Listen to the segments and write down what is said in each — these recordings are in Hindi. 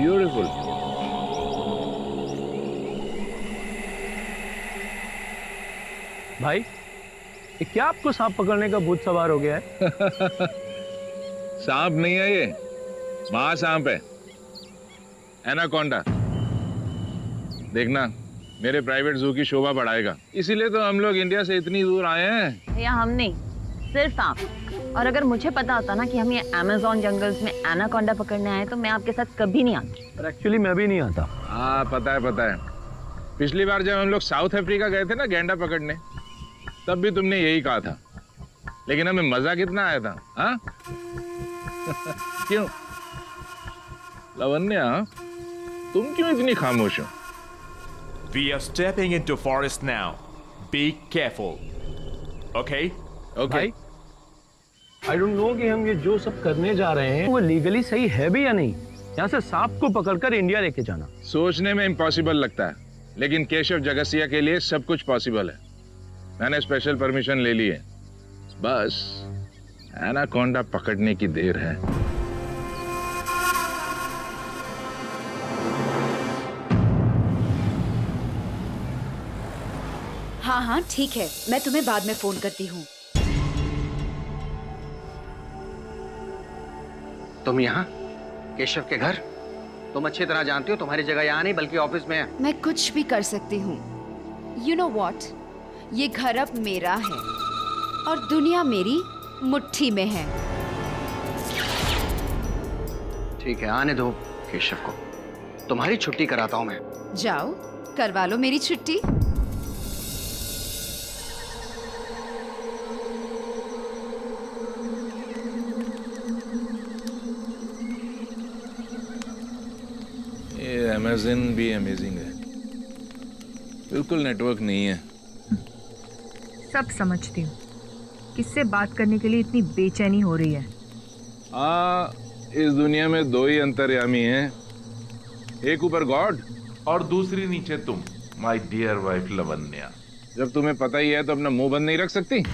ब्यूटीफुल। भाई ये क्या आपको सांप पकड़ने का भूत सवार हो गया है? सांप नहीं है ये, महासांप है, एनाकोंडा। देखना मेरे प्राइवेट जू की शोभा बढ़ाएगा, इसीलिए तो हम लोग इंडिया से इतनी दूर आए हैं। भैया हम नहीं, सिर्फ आप। और अगर मुझे पता होता ना कि हम ये अमेज़न जंगल्स में एनाकोंडा पकड़ने आए तो मैं आपके साथ कभी नहीं आती। पर एक्चुअली मैं भी नहीं आता। हाँ पता है। पिछली बार जब हम लोग साउथ अफ्रीका गए थे ना गैंडा पकड़ने, तब भी तुमने यही कहा था, लेकिन हमें मजा कितना आया था। हाँ क्यों लवन्या, तुम क्यों इतनी खामोश हो? We are stepping into forest now. Be careful. Okay? Okay भाई आई डोंट नो कि हम ये जो सब करने जा रहे हैं वो लीगली सही है भी या नहीं। यहाँ से सांप को पकड़कर इंडिया लेके जाना सोचने में इम्पॉसिबल लगता है, लेकिन केशव जगसिया के लिए सब कुछ पॉसिबल है। मैंने स्पेशल परमिशन ले ली है, बस एनाकोंडा पकड़ने की देर है। हाँ हाँ ठीक है, मैं तुम्हें बाद में फोन करती हूँ। तुम यहाँ केशव के घर? तुम अच्छी तरह जानती हो तुम्हारी जगह यहाँ नहीं बल्कि ऑफिस में है। मैं कुछ भी कर सकती हूँ। यू नो वॉट, ये घर अब मेरा है और दुनिया मेरी मुट्ठी में है। ठीक है, आने दो केशव को, तुम्हारी छुट्टी कराता हूँ मैं। जाओ करवा लो मेरी छुट्टी। ये अमेज़न भी अमेजिंग है, बिल्कुल नेटवर्क नहीं है। सब समझती हूँ, किससे बात करने के लिए इतनी बेचैनी हो रही है। इस दुनिया में दो ही अंतर्यामी हैं, एक ऊपर गॉड और दूसरी नीचे तुम, माय डियर वाइफ लवन्या। जब तुम्हें पता ही है तो अपना मुंह बंद नहीं रख सकती।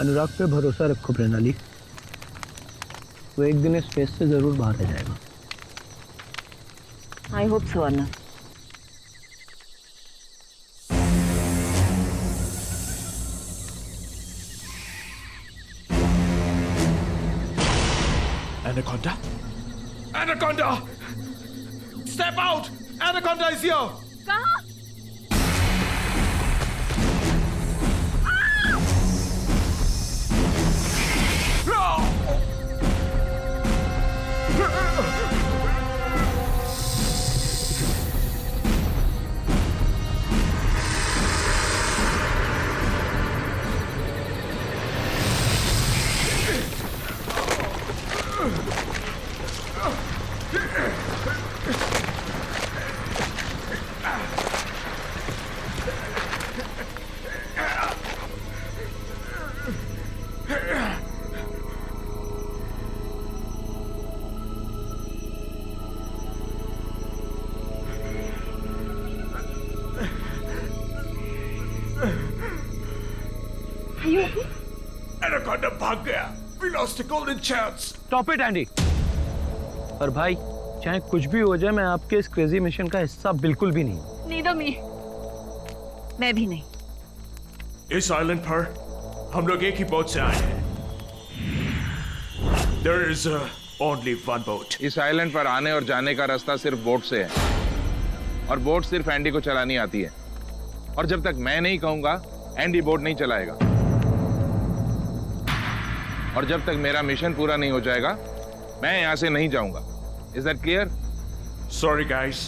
अनुराग पे भरोसा रखो प्रणाली, वो एक दिन इस स्पेस से जरूर बाहर आ जाएगा। I hope so Anna. Anaconda? Anaconda! Step out! Anaconda is here! कहाँ? भाग गया. We lost a golden chance. Stop it Andy. और भाई चाहे कुछ भी हो जाए, मैं आपके इस क्रेजी मिशन का हिस्सा बिल्कुल भी नहीं। नीदर मी, मैं भी नहीं। इस आइलैंड पर हम लोग एक ही बोट से आए हैं. There is only one boat. इस आइलैंड पर आने और जाने का रास्ता सिर्फ बोट से है, और बोट सिर्फ एंडी को चलानी आती है। और जब तक मैं नहीं कहूंगा, एंडी बोट नहीं चलाएगा। और जब तक मेरा मिशन पूरा नहीं हो जाएगा, मैं यहां से नहीं जाऊंगा। Is that clear? Sorry guys,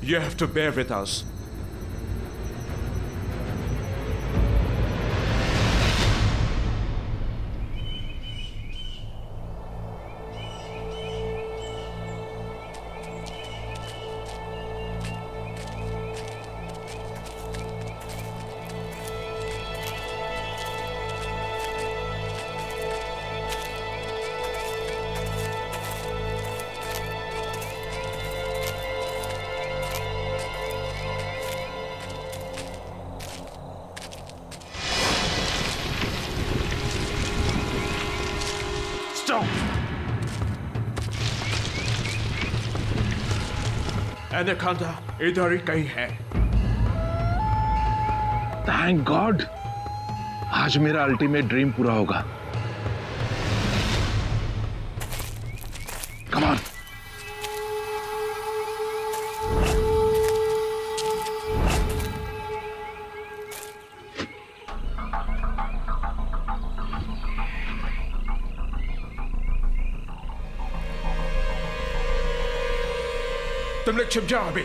you have to bear with us. Anaconda इधर ही कहीं है. थैंक गॉड, आज मेरा अल्टीमेट ड्रीम पूरा होगा। Come on. तुम लोग छिप जाओ अभी.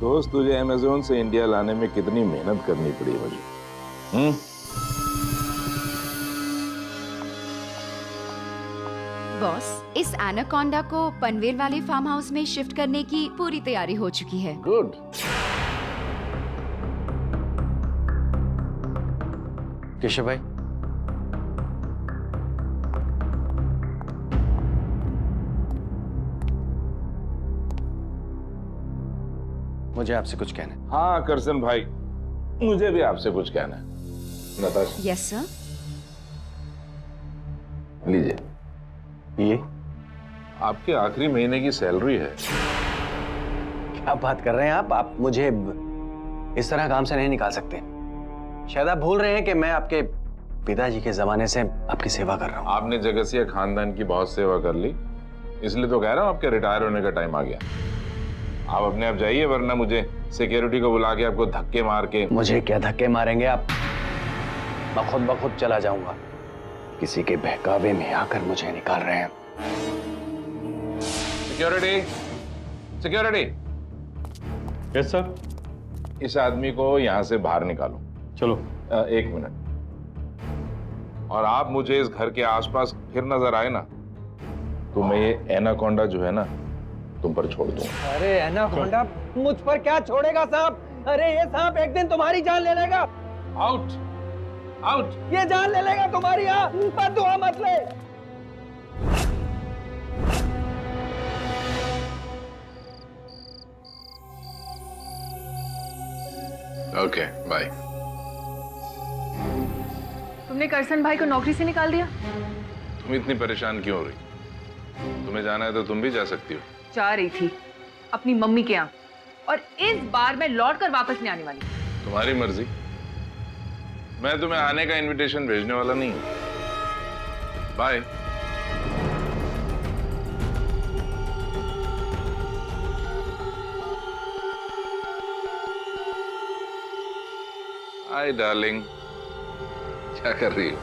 दोस्त, तुझे अमेज़न से इंडिया लाने में कितनी मेहनत करनी पड़ी मुझे। बॉस, इस एनाकोंडा को पनवेल वाले फार्म हाउस में शिफ्ट करने की पूरी तैयारी हो चुकी है। गुड। केशव भाई, मुझे आपसे कुछ कहना है। हाँ करसन भाई, मुझे भी आपसे कुछ कहना है। Natasha, yes sir. लीजिए, ये आपके आखिरी महीने की सैलरी है। क्या बात कर रहे हैं आप मुझे इस तरह काम से नहीं निकाल सकते। शायद आप भूल रहे हैं कि मैं आपके पिताजी के जमाने से आपकी सेवा कर रहा हूँ। आपने जगसिया खानदान की बहुत सेवा कर ली, इसलिए तो कह रहा हूँ आपके रिटायर होने का टाइम आ गया। आप अपने आप जाइए, वरना मुझे सिक्योरिटी को बुला के आपको धक्के मार के। मुझे क्या धक्के मारेंगे आप? मैं खुद ब खुद चला जाऊंगा। किसी के बहकावे में आकर मुझे निकाल रहे हैं। Security, security, yes sir. इस आदमी को यहां से बाहर निकालो। चलो। 1 मिनट। और आप मुझे इस घर के आसपास फिर नजर आए ना, तो मैं ये एनाकोंडा जो है ना तुम पर छोड़ दूंगा। अरे एनाकोंडा मुझ पर क्या छोड़ेगा सांप? अरे ये सांप एक दिन तुम्हारी जान ले लेगा। Out, out. ये जान ले लेगा तुम्हारी। बद्दुआ मत ले। Okay, bye. तुमने करसन भाई को नौकरी से निकाल दिया? तुम इतनी परेशान क्यों हो रही? तुम्हें जाना है तो तुम भी जा सकती हो। जा रही थी अपनी मम्मी के यहाँ, और इस बार मैं लौट कर वापस नहीं आने वाली। तुम्हारी मर्जी। मैं तुम्हें आने का इनविटेशन भेजने वाला नहीं हूं। बाय। हाय डार्लिंग, क्या कर रही हो?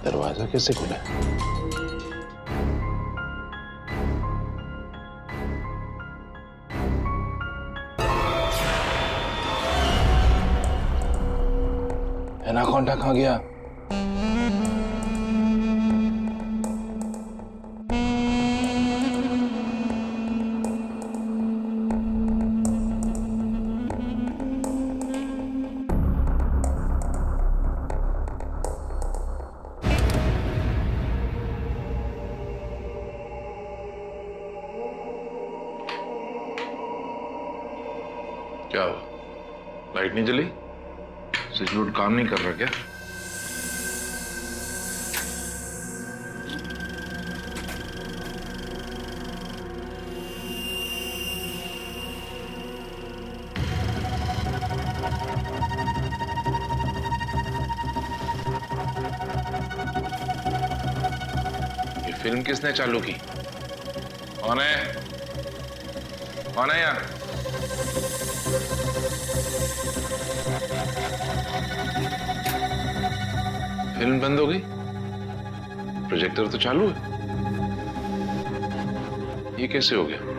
दरवाजा कैसे खुला है? एनाकोंडा कहाँ गया? क्या हुआ? लाइट नहीं जली? स्विच बोर्ड काम नहीं कर रहा क्या? ये फिल्म किसने चालू की? कौन है? कौन है यहाँ? फिल्म बंद हो गई? प्रोजेक्टर तो चालू है। ये कैसे हो गया?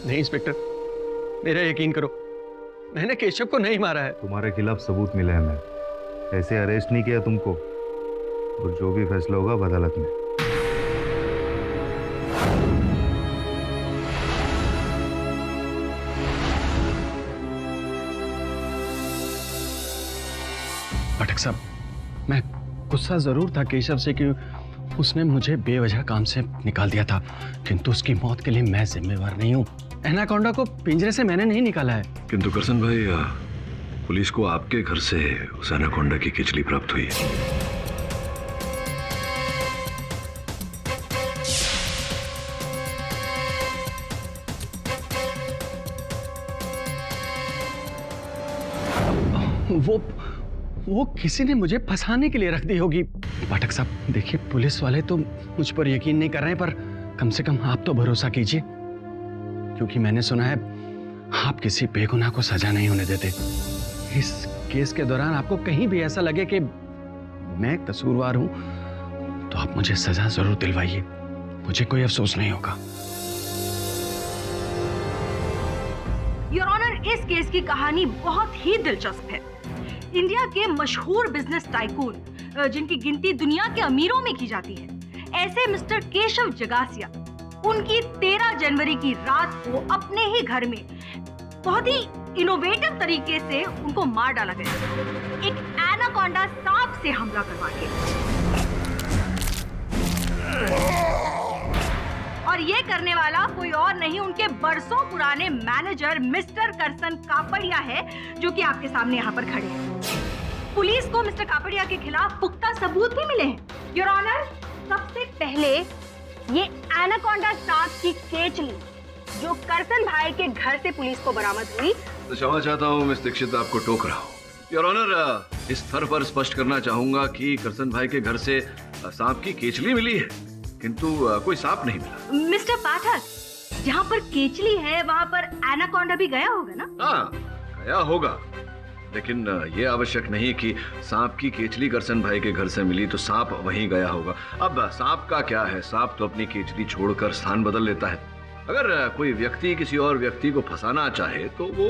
नहीं इंस्पेक्टर, मेरा यकीन करो, मैंने केशव को नहीं मारा है। तुम्हारे खिलाफ सबूत मिले हमें। ऐसे अरेस्ट नहीं किया तुमको, और जो भी फैसला होगा अब अदालत में। पाठक साहब, मैं गुस्सा जरूर था केशव से कि उसने मुझे बेवजह काम से निकाल दिया था, किंतु उसकी मौत के लिए मैं जिम्मेवार नहीं हूँ। एनाकोंडा को पिंजरे से मैंने नहीं निकाला है। किंतु करसन भाई, पुलिस को आपके घर से उस एनाकोंडा की किचली प्राप्त हुई है। वो किसी ने मुझे फंसाने के लिए रख दी होगी। पाठक साहब देखिए, पुलिस वाले तो मुझ पर यकीन नहीं कर रहे हैं, पर कम से कम आप तो भरोसा कीजिए, क्योंकि मैंने सुना है आप किसी बेगुनाह को सजा नहीं होने देते। इस केस के दौरान आपको कहीं भी ऐसा लगे कि मैं कसूरवार हूं, तो आप मुझे सजा जरूर दिलवाइए, मुझे कोई अफसोस नहीं होगा। योर ऑनर, इस केस की कहानी बहुत ही दिलचस्प है। इंडिया के मशहूर बिजनेस टाइकून, जिनकी गिनती दुनिया के अमीरों में की जाती है, ऐसे मिस्टर केशव जगासिया, उनकी 13 जनवरी की रात को अपने ही घर में बहुत ही इनोवेटिव तरीके से उनको मार डाला गया, एक एनाकोंडा सांप से हमला करवा के। और ये करने वाला कोई और नहीं, उनके बरसों पुराने मैनेजर मिस्टर करसन कापड़िया है, जो कि आपके सामने यहाँ पर खड़े हैं। पुलिस को मिस्टर कापड़िया के खिलाफ पुख्ता सबूत भी मिले हैं। योर ऑनर, सबसे पहले ये एनाकोंडा सांप की केचली जो करसन भाई के घर से पुलिस को बरामद हुई। तो क्षमा चाहता हूँ मिस दीक्षित, आपको टोक रहा हूँ। योर ऑनर, इस स्तर पर स्पष्ट करना चाहूंगा कि करसन भाई के घर से सांप की केचली मिली है, किंतु कोई सांप नहीं मिला। मिस्टर पाठक, जहाँ पर केचली है वहाँ पर एनाकोंडा भी गया होगा ना? हाँ, गया होगा, लेकिन ये आवश्यक नहीं कि सांप की केचली करसन भाई के घर से मिली तो सांप वहीं गया होगा। अब सांप का क्या है, सांप तो अपनी केचली छोड़कर स्थान बदल लेता है। अगर कोई व्यक्ति किसी और व्यक्ति को फंसाना चाहे तो वो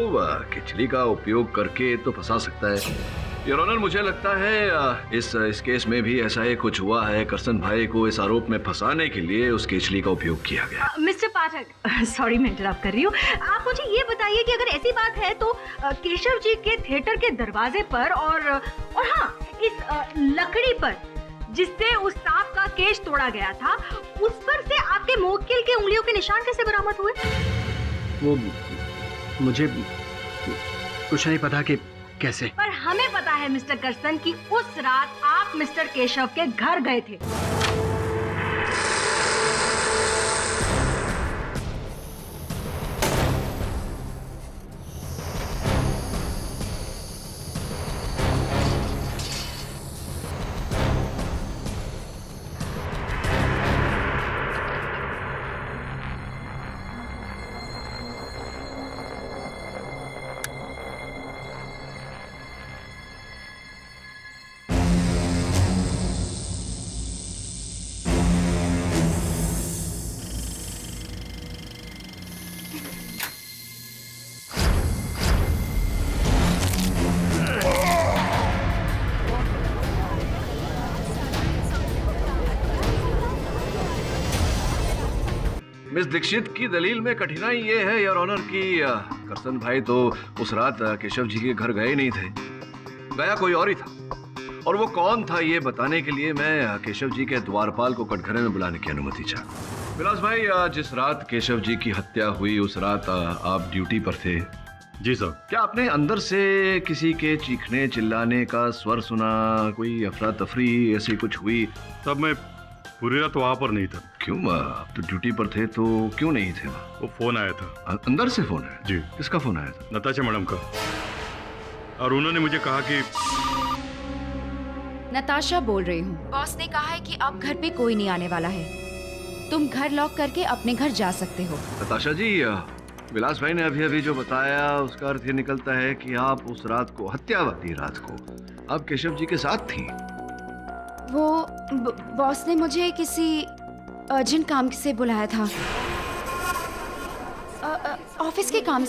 केचली का उपयोग करके तो फंसा सकता है। योर ऑनर, मुझे लगता है इस केस में भी ऐसा ही कुछ हुआ है। करसन भाई को इस आरोप में फंसाने के लिए उस केचली का उपयोग किया गया। मिस्टर पाठक, सॉरी मैं इंटरप्ट कर रही हूँ, आप मुझे ये बताइए कि अगर ऐसी बात है तो केशव जी के थिएटर के दरवाजे पर और हाँ, इस लकड़ी पर जिससे उस सांप का केश तोड़ा गया था, उस पर से आपके मुवक्किल के उंगलियों के निशान कैसे बरामद हुए? वो मुझे कुछ नहीं पता कि कैसे, पर हमें पता है मिस्टर करसन कि उस रात आप मिस्टर केशव के घर गए थे। मिस दीक्षित की दलील में कठिनाई ये है योर ऑनर कि करसन भाई तो उस रात केशव जी के घर गए नहीं थे, गया कोई और ही था। और वो कौन था ये बताने के लिए मैं केशव जी के द्वारपाल को कटघरे में बुलाने की अनुमति चाहता। विलास भाई, जिस रात केशव जी की हत्या हुई उस रात आप ड्यूटी पर थे? जी सर। क्या आपने अंदर से किसी के चीखने चिल्लाने का स्वर सुना? कोई अफरा तफरी ऐसी कुछ हुई? तब मैं पूरी रात वहाँ पर नहीं था। क्यों? आप तो ड्यूटी पर थे तो क्यों नहीं थे वहाँ? वो फोन आया था। अंदर से फोन है? जी। किसका फोन आया था? नताशा मैडम का, और उन्होंने मुझे कहा कि नताशा बोल रही हूँ। बॉस ने कहा है कि अब घर पे कोई नहीं आने वाला है, तुम घर लॉक करके अपने घर जा सकते हो। नताशा जी, विलास भाई ने अभी अभी जो बताया उसका अर्थ ये निकलता है कि आप उस रात को, हत्या वाली रात को, आप केशव जी के साथ थी। वो बॉस ने मुझे किसी अर्जेंट काम से बुलाया था, ऑफिस के काम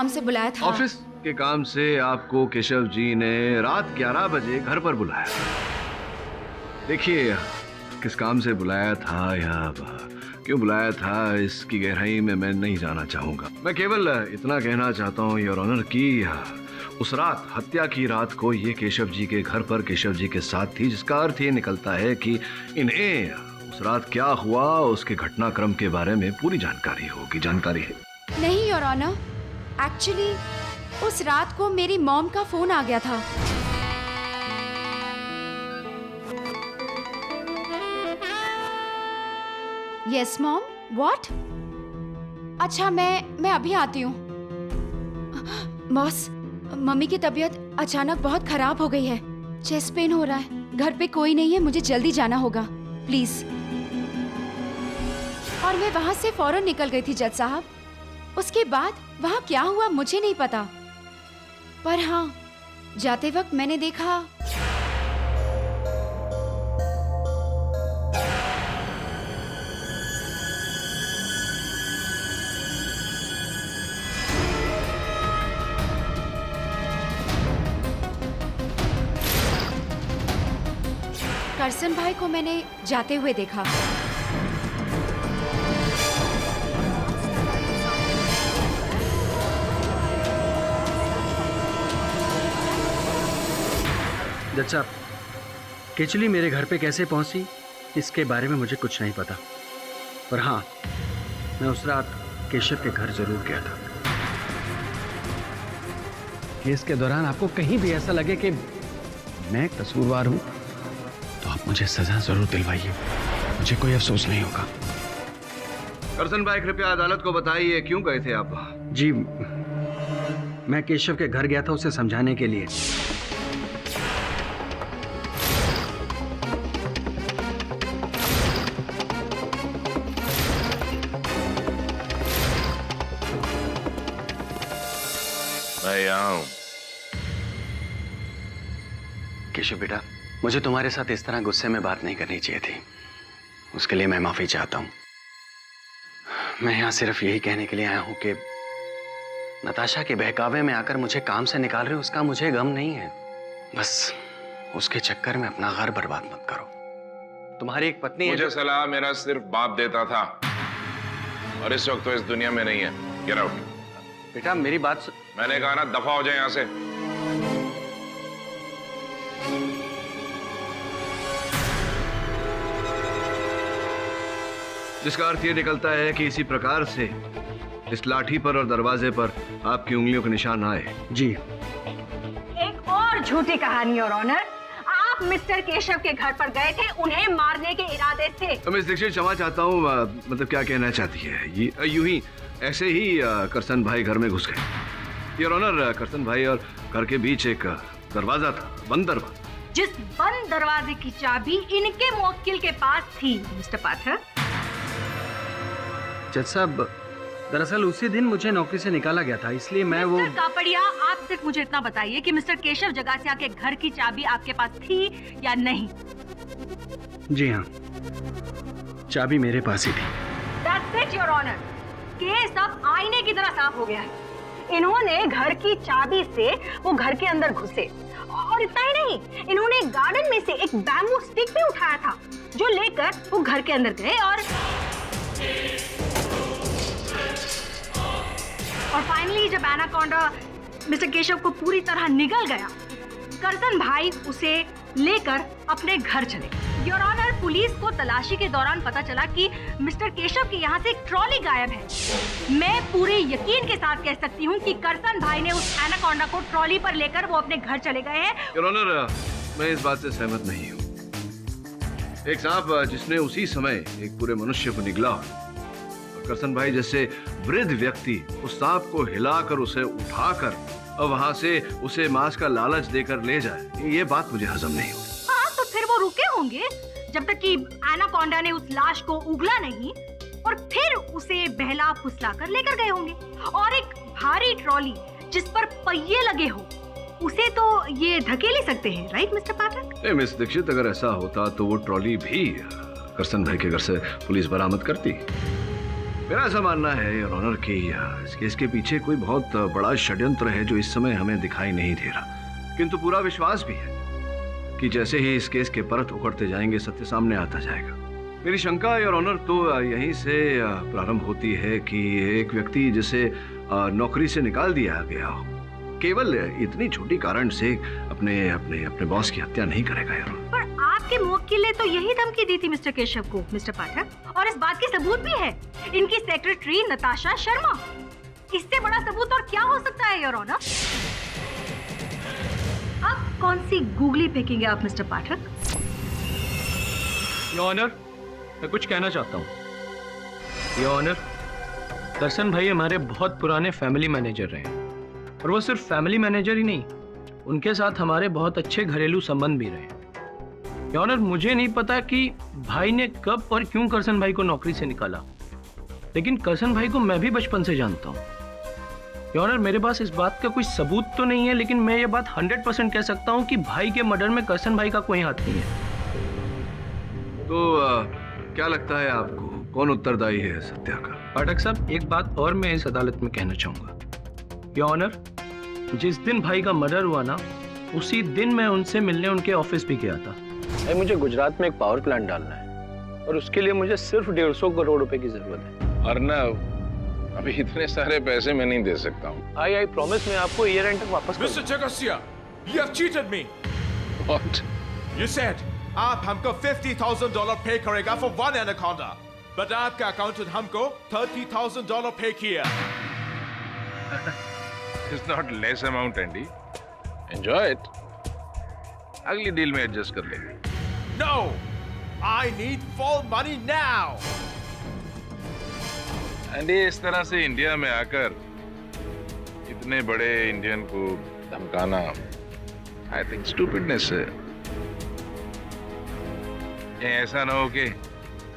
से बुलाया था। ऑफिस के काम से आपको केशव जी ने रात 11 बजे घर पर बुलाया। देखिए, किस काम से बुलाया था या क्यों बुलाया था, इसकी गहराई में मैं नहीं जाना चाहूंगा। मैं केवल इतना कहना चाहता हूँ योर ऑनर कि उस रात, हत्या की रात को, ये केशव जी के घर पर केशव जी के साथ थी, जिसका अर्थ ये निकलता है कि इन्हें उस रात क्या हुआ उसके घटनाक्रम के बारे में पूरी जानकारी है। नहीं योर ऑनर, एक्चुअली उस रात को मेरी मॉम का फोन आ गया था। Yes mom, what? अच्छा, मैं अभी आती हूँ। बॉस, मम्मी की तबीयत अचानक बहुत खराब हो गई है। चेस्ट पेन हो रहा है। घर पे कोई नहीं है, मुझे जल्दी जाना होगा, प्लीज। और मैं वहाँ से फौरन निकल गई थी जज साहब। उसके बाद वहाँ क्या हुआ मुझे नहीं पता, पर हाँ, जाते वक्त मैंने देखा करसन भाई को मैंने जाते हुए देखा। जज साहब, केचली मेरे घर पे कैसे पहुंची इसके बारे में मुझे कुछ नहीं पता, पर हाँ, मैं उस रात केशव के घर जरूर गया था। केस के दौरान आपको कहीं भी ऐसा लगे कि मैं कसूरवार हूं तो आप मुझे सजा जरूर दिलवाइए, मुझे कोई अफसोस नहीं होगा। करसन भाई कृपया अदालत को बताइए क्यों गए थे आप? जी, मैं केशव के घर गया था उसे समझाने के लिए। मैं यहाँ हूँ। केशव बेटा, मुझे तुम्हारे साथ इस तरह गुस्से में बात नहीं करनी चाहिए थी, उसके लिए मैं माफी चाहता हूँ। मैं यहाँ सिर्फ यही कहने के लिए आया हूँ कि नताशा के बहकावे में आकर मुझे काम से निकाल रहे हो, उसका मुझे गम नहीं है। बस उसके चक्कर में अपना घर बर्बाद मत करो। तुम्हारी एक पत्नी है। मुझे सलाह मेरा सिर्फ बाप देता था, और इस वक्त तो इस दुनिया में नहीं है। Get out. बेटा मेरी बात मैंने कहा ना, दफा हो जाए यहाँ से। जिसका अर्थ ये निकलता है कि इसी प्रकार से इस लाठी पर और दरवाजे पर आपकी उंगलियों के निशान आए। जी। एक और झूठी कहानी और ऑनर, आप मिस्टर केशव के घर पर गए थे उन्हें मारने के इरादे से। मिस दीक्षित, क्षमा चाहता हूँ, मतलब क्या कहना चाहती है? ये यूं ही ऐसे ही करसन भाई घर में घुस गए। योर ऑनर, करसन भाई और घर के बीच एक दरवाजा था, बंद दरवाजा। जिस बंद दरवाजे की चाबी इनके मुवक्किल के पास थी मिस्टर पाठक। जज साहब, दरअसल उसी दिन मुझे नौकरी से निकाला गया था, इसलिए मैं वो। मिस्टर कापड़िया, आप सिर्फ मुझे इतना बताइए कि मिस्टर केशव जगासिया के घर की चाबी आपके पास थी या नहीं? जी हाँ, चाबी मेरे पास ही थी। That's it, Your Honor. Case अब आईने की तरह साफ हो गया है। इन्होंने घर की चाबी से वो घर के अंदर घुसे, और इतना ही नहीं, इन्होंने गार्डन में से एक बैम्बू स्टिक भी उठाया था, जो लेकर वो घर के अंदर गए और फाइनली जब एनाकोंडा मिस्टर केशव को पूरी तरह निगल गया, करसन भाई उसे लेकर अपने घर चले। योर ऑनर, पुलिस को तलाशी के दौरान पता चला कि मिस्टर केशव के यहाँ से एक ट्रॉली गायब है। मैं पूरे यकीन के साथ कह सकती हूँ कि करसन भाई ने उस एनाकोंडा को ट्रॉली पर लेकर वो अपने घर चले गए हैं। योर ऑनर, मैं इस बात से सहमत नहीं हूँ। एक सांप जिसने उसी समय एक पूरे मनुष्य को निगला, करसन भाई जैसे वृद्ध व्यक्ति उस सांप को हिलाकर उसे उठाकर और वहां से उसे मांस का लालच देकर ले जाए, ये बात मुझे हजम नहीं हुई। हाँ, तो फिर वो रुके होंगे जब तक कि एनाकोंडा ने उस लाश को उगला नहीं, और फिर उसे बहला फुसला कर लेकर गए होंगे। और एक भारी ट्रॉली जिस पर पहिए लगे हो, उसे तो ये धकेल ही सकते हैं, राइट मिस्टर पाठक? मिस दीक्षित, अगर ऐसा होता तो वो ट्रॉली भी करसन भाई के घर से पुलिस बरामद करती। मेरा ऐसा मानना है योर ऑनर कि इस केस के पीछे कोई बहुत बड़ा षड्यंत्र है जो इस समय हमें दिखाई नहीं दे रहा, किंतु पूरा विश्वास भी है कि जैसे ही इस केस के परत उखड़ते जाएंगे सत्य सामने आता जाएगा। मेरी शंका योर ऑनर तो यहीं से प्रारंभ होती है कि एक व्यक्ति जिसे नौकरी से निकाल दिया गया हो, केवल इतनी छोटी कारण से अपने अपने अपने बॉस की हत्या नहीं करेगा योर ऑनर। पर आपके मुवक्किल ने तो यही धमकी दी थी मिस्टर केशव को मिस्टर पाठक, और इस बात के सबूत भी है, इनकी सेक्रेटरी नताशा शर्मा। इससे बड़ा सबूत और क्या हो सकता है योर ऑनर? अब कौन सी गूगली फेंकेंगे आप मिस्टर पाठक? योर ऑनर, मैं कुछ कहना चाहता हूँ। योर ऑनर, करसन भाई हमारे बहुत पुराने फैमिली मैनेजर रहे हैं। और वो सिर्फ फैमिली मैनेजर ही नहीं, उनके साथ हमारे बहुत अच्छे घरेलू संबंध भी रहे। योर ऑनर, मुझे नहीं पता कि भाई ने कब और क्यों करसन भाई को नौकरी से निकाला, लेकिन करसन भाई को मैं भी बचपन से जानता हूँ। योर ऑनर, मेरे पास इस बात का कोई सबूत तो नहीं है, लेकिन मैं ये बात 100% कह सकता हूँ कि भाई के मर्डर में करसन भाई का कोई हाथ नहीं है। तो क्या लगता है आपको, कौन उत्तरदायी है इस हत्या का? पाठक साहब, एक बात और मैं इस अदालत में कहना चाहूंगा। योर ऑनर, जिस दिन भाई का मर्डर हुआ ना, उसी दिन मैं उनसे मिलने उनके ऑफिस भी गया था। मुझे गुजरात में एक पावर प्लांट डालना है और उसके लिए मुझे सिर्फ 150 करोड़ रुपए की जरूरत है। अर्नव, अभी इतने सारे पैसे मैं नहीं दे सकता हूँ। आई प्रॉमिस, मैं आपको ईयर एंड तक वापस Mr. Jagasia, you have cheated me. What? You said आप हमको $50,000 पे करेगा for one anaconda, but आपका अकाउंटेंट हमको $30,000 पे किया। It's not less amount, Andy. Enjoy it. अगली डील में एडजस्ट कर लेंगे। No, I need full money now. Andy, इस तरह से इंडिया में आकर इतने बड़े इंडियन को धमकाना, आई थिंक स्टूपिडनेस है। ऐसा ना हो कि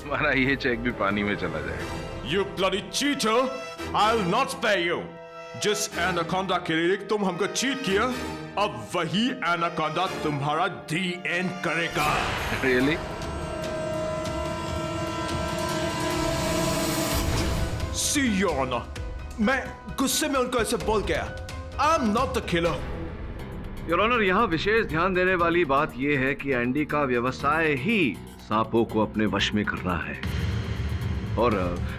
हमारा ये चेक भी पानी में चला जाए। You bloody cheater! I'll not spare you. जिस एनाकोंडा के लिए तुम हमको चीट किया, अब वही एनाकोंडा तुम्हारा दी एंड करेगा। Really? See, Your Honor, मैं गुस्से में उनको ऐसे बोल गया। I'm not the killer. Your honour, यहाँ विशेष ध्यान देने वाली बात यह है कि एंडी का व्यवसाय ही सांपों को अपने वश में करना है, और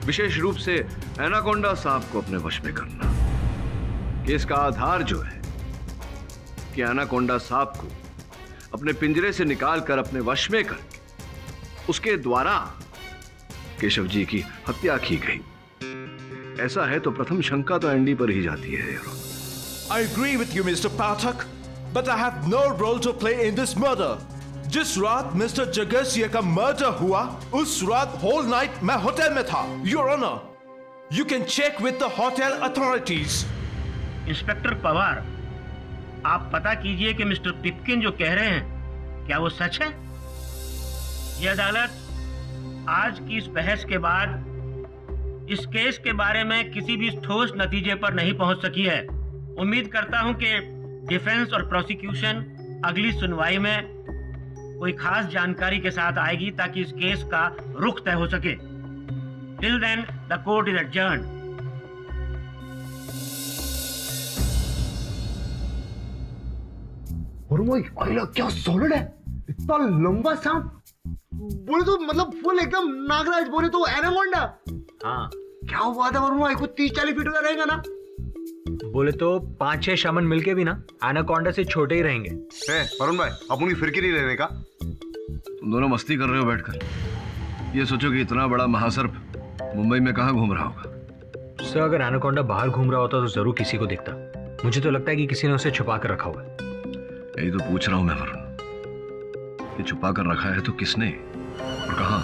विशेष रूप से एनाकोंडा सांप को अपने वश में करना। केस का आधार जो है कि एनाकोंडा सांप को अपने पिंजरे से निकालकर अपने वश में कर उसके द्वारा केशव जी की हत्या की गई, ऐसा है तो प्रथम शंका तो एंडी पर ही जाती है। Your honour, I agree with you, Mr. Pathak, but I have no role to play in this murder. जिस रात मिस्टर जगसिया का मर्डर हुआ, उस रात होल नाइट मैं होटल में था। Your Honor, you can check with the hotel authorities. Inspector Pawar, आप पता कीजिए कि मिस्टर पिपकिन जो कह रहे हैं, क्या वो सच है? यह अदालत आज की इस बहस के बाद इस केस के बारे में किसी भी ठोस नतीजे पर नहीं पहुंच सकी है। उम्मीद करता हूं कि डिफेंस और प्रोसिक्यूशन अगली सुनवाई में कोई खास जानकारी के साथ आएगी ताकि इस केस का रुख तय हो सके। Till then the court is adjourned. क्या सॉलिड है, इतना लंबा सांप। बोले तो मतलब फुल एकदम नागराज, बोले तो एनाकोंडा। हाँ, क्या हुआ था वरुण भाई को? 30-40 फीट का रहेगा ना? बोले तो 5-6 शामन मिलके भी ना एनाकोंडा से छोटे ही रहेंगे। वरुण भाई, आप उनकी फिरकी नहीं लेने का। तुम दोनों मस्ती कर रहे हो बैठकर। ये सोचो कि इतना बड़ा महासर्प मुंबई में कहाँ घूम रहा होगा। सर, अगर एनाकोंडा बाहर घूम रहा होता तो जरूर किसी को दिखता। मुझे तो लगता है कि किसी ने उसे छुपा कर रखा हुआ है। यही तो पूछ रहा हूं मैं वरुण, ये छुपा कर रखा है तो किसने और कहां?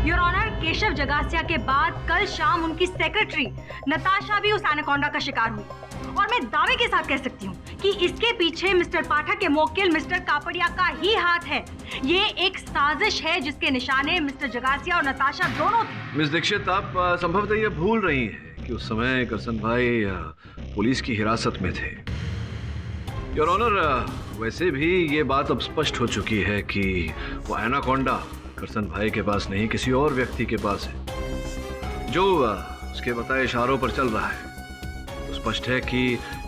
योर ऑनर, केशव जगासिया के बाद कल शाम उनकी सेक्रेटरी नताशा भी उस एनाकोंडा का शिकार हुई और मैं दावे के साथ कह सकती हूँ कि इसके पीछे मिस्टर पाठक के मोक्केल मिस्टर कापड़िया का ही हाथ है। ये एक साजिश है जिसके निशाने मिस्टर जगासिया और नताशा दोनों थे। मिस दीक्षित, आप संभवतः ये भूल रही हैं कि उस समय करसन भाई पुलिस की हिरासत में थे। योर ऑनर, वैसे भी ये बात अब स्पष्ट हो चुकी है कि वो एनाकोंडा करसन भाई के पास नहीं, किसी और व्यक्ति के पास है जो उसके बताए इशारों पर चल रहा है। तो स्पष्ट है कि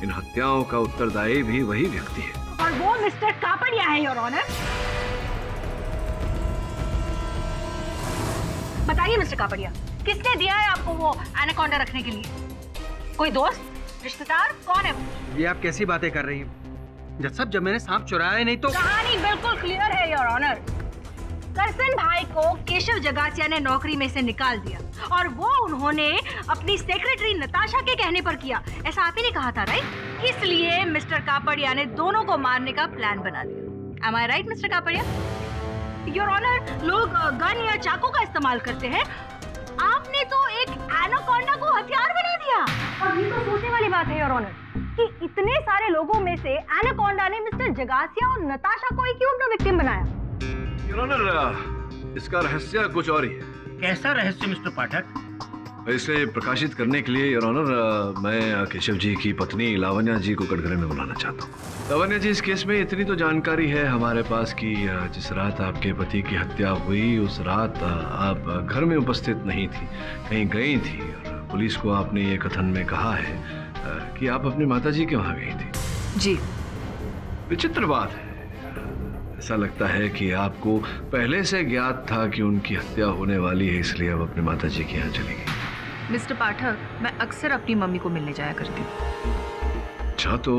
इन हत्याओं का उत्तरदायी भी वही व्यक्ति है और वो मिस्टर कापड़िया है। योर ऑनर, बताइए मिस्टर कापड़िया, किसने दिया है आपको वो एनाकोंडा रखने के लिए? कोई दोस्त, रिश्तेदार, कौन है वो? ये आप कैसी बातें कर रही हैं? जज साहब, जब मैंने सांप चुराया नहीं तो। कहानी बिल्कुल क्लियर है योर ऑनर। करसन भाई को केशव जगासिया ने नौकरी में से निकाल दिया और वो उन्होंने अपनी सेक्रेटरी नताशा के कहने पर किया। ऐसा आप ही ने कहा था, राइट? इसलिए मिस्टर कापड़िया ने दोनों को मारने का प्लान बना दिया। Am I right, mister Kapadia? Your honour, लोग गन या चाकू का इस्तेमाल करते हैं, आपने तो एक एनाकोंडा को हथियार बना दिया। और ये तो सोचने वाली बात है योर ऑनर कि इतने सारे लोगों में से एनाकोंडा ने मिस्टर जगासिया और नताशा को ही क्यों अपना विक्टिम बनाया? योर ऑनर, इसका रहस्य कुछ और ही है। कैसा रहस्य मिस्टर पाठक? इसे प्रकाशित करने के लिए योर ऑनर, मैं केशव जी की पत्नी लावण्या जी को कटघरे में बुलाना चाहता हूँ। लावण्या जी, इस केस में इतनी तो जानकारी है हमारे पास कि जिस रात आपके पति की हत्या हुई उस रात आप घर में उपस्थित नहीं थी, कहीं गई थी। और पुलिस को आपने ये कथन में कहा है कि आप अपनी माताजी के वहाँ गई थी। जी। विचित्र बात है, ऐसा लगता है कि आपको पहले से ज्ञात था कि उनकी हत्या होने वाली है, इसलिए आप अपनी माताजी के यहाँ चली गई। मिस्टर पाठक, मैं अक्सर अपनी मम्मी को मिलने जाया करती हूँ। अच्छा, तो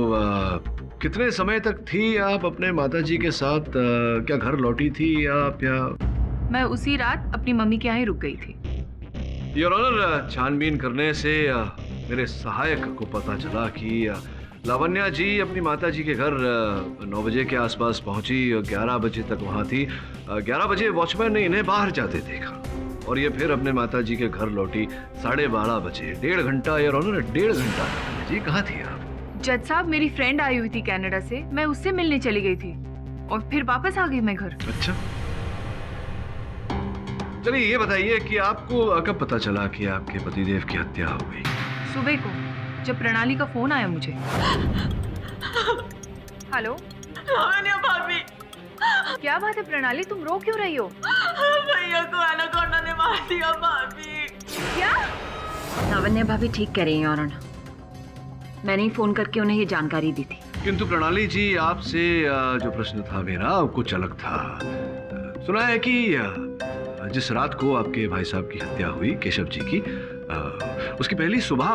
कितने समय तक थी आप अपने माताजी के साथ? क्या घर लौटी थी आप या? मैं उसी रात अपनी मम्मी के यहाँ ही रुक गई थी। योर ऑनर, छानबीन करने से मेरे सहायक को पता चला कि लावण्या जी अपनी माताजी के घर 9 बजे के आसपास पहुंची, 11 बजे तक वहां थी। 11 बजे वॉचमैन ने इन्हें बाहर जाते देखा और ये फिर अपने माताजी के घर लौटी 12:30 बजे। 1.5 घंटा योर ऑनर, 1.5 घंटा। जी, कहाँ थी आप? जज साहब, मेरी फ्रेंड आई हुई थी कनाडा से, मैं उससे मिलने चली गई थी और फिर वापस आ गई मैं घर। अच्छा, चलिए ये बताइए कि आपको कब पता चला कि आपके पतिदेव की हत्या हो गई? सुबह को, जब प्रणाली का फोन आया मुझे। हेलो भाभी, क्या बात है प्रणाली, तुम रो क्यों रही हो? भैया को एनाकोंडा ने मार दिया भाभी। क्या? लावण्या भाभी ठीक कह रही हैं और मैंने ही फोन करके उन्हें ये जानकारी दी थी। किंतु प्रणाली जी, आपसे जो प्रश्न था मेरा कुछ अलग था। सुना है कि जिस रात को आपके भाई साहब की हत्या हुई केशव जी की, उसकी पहली सुबह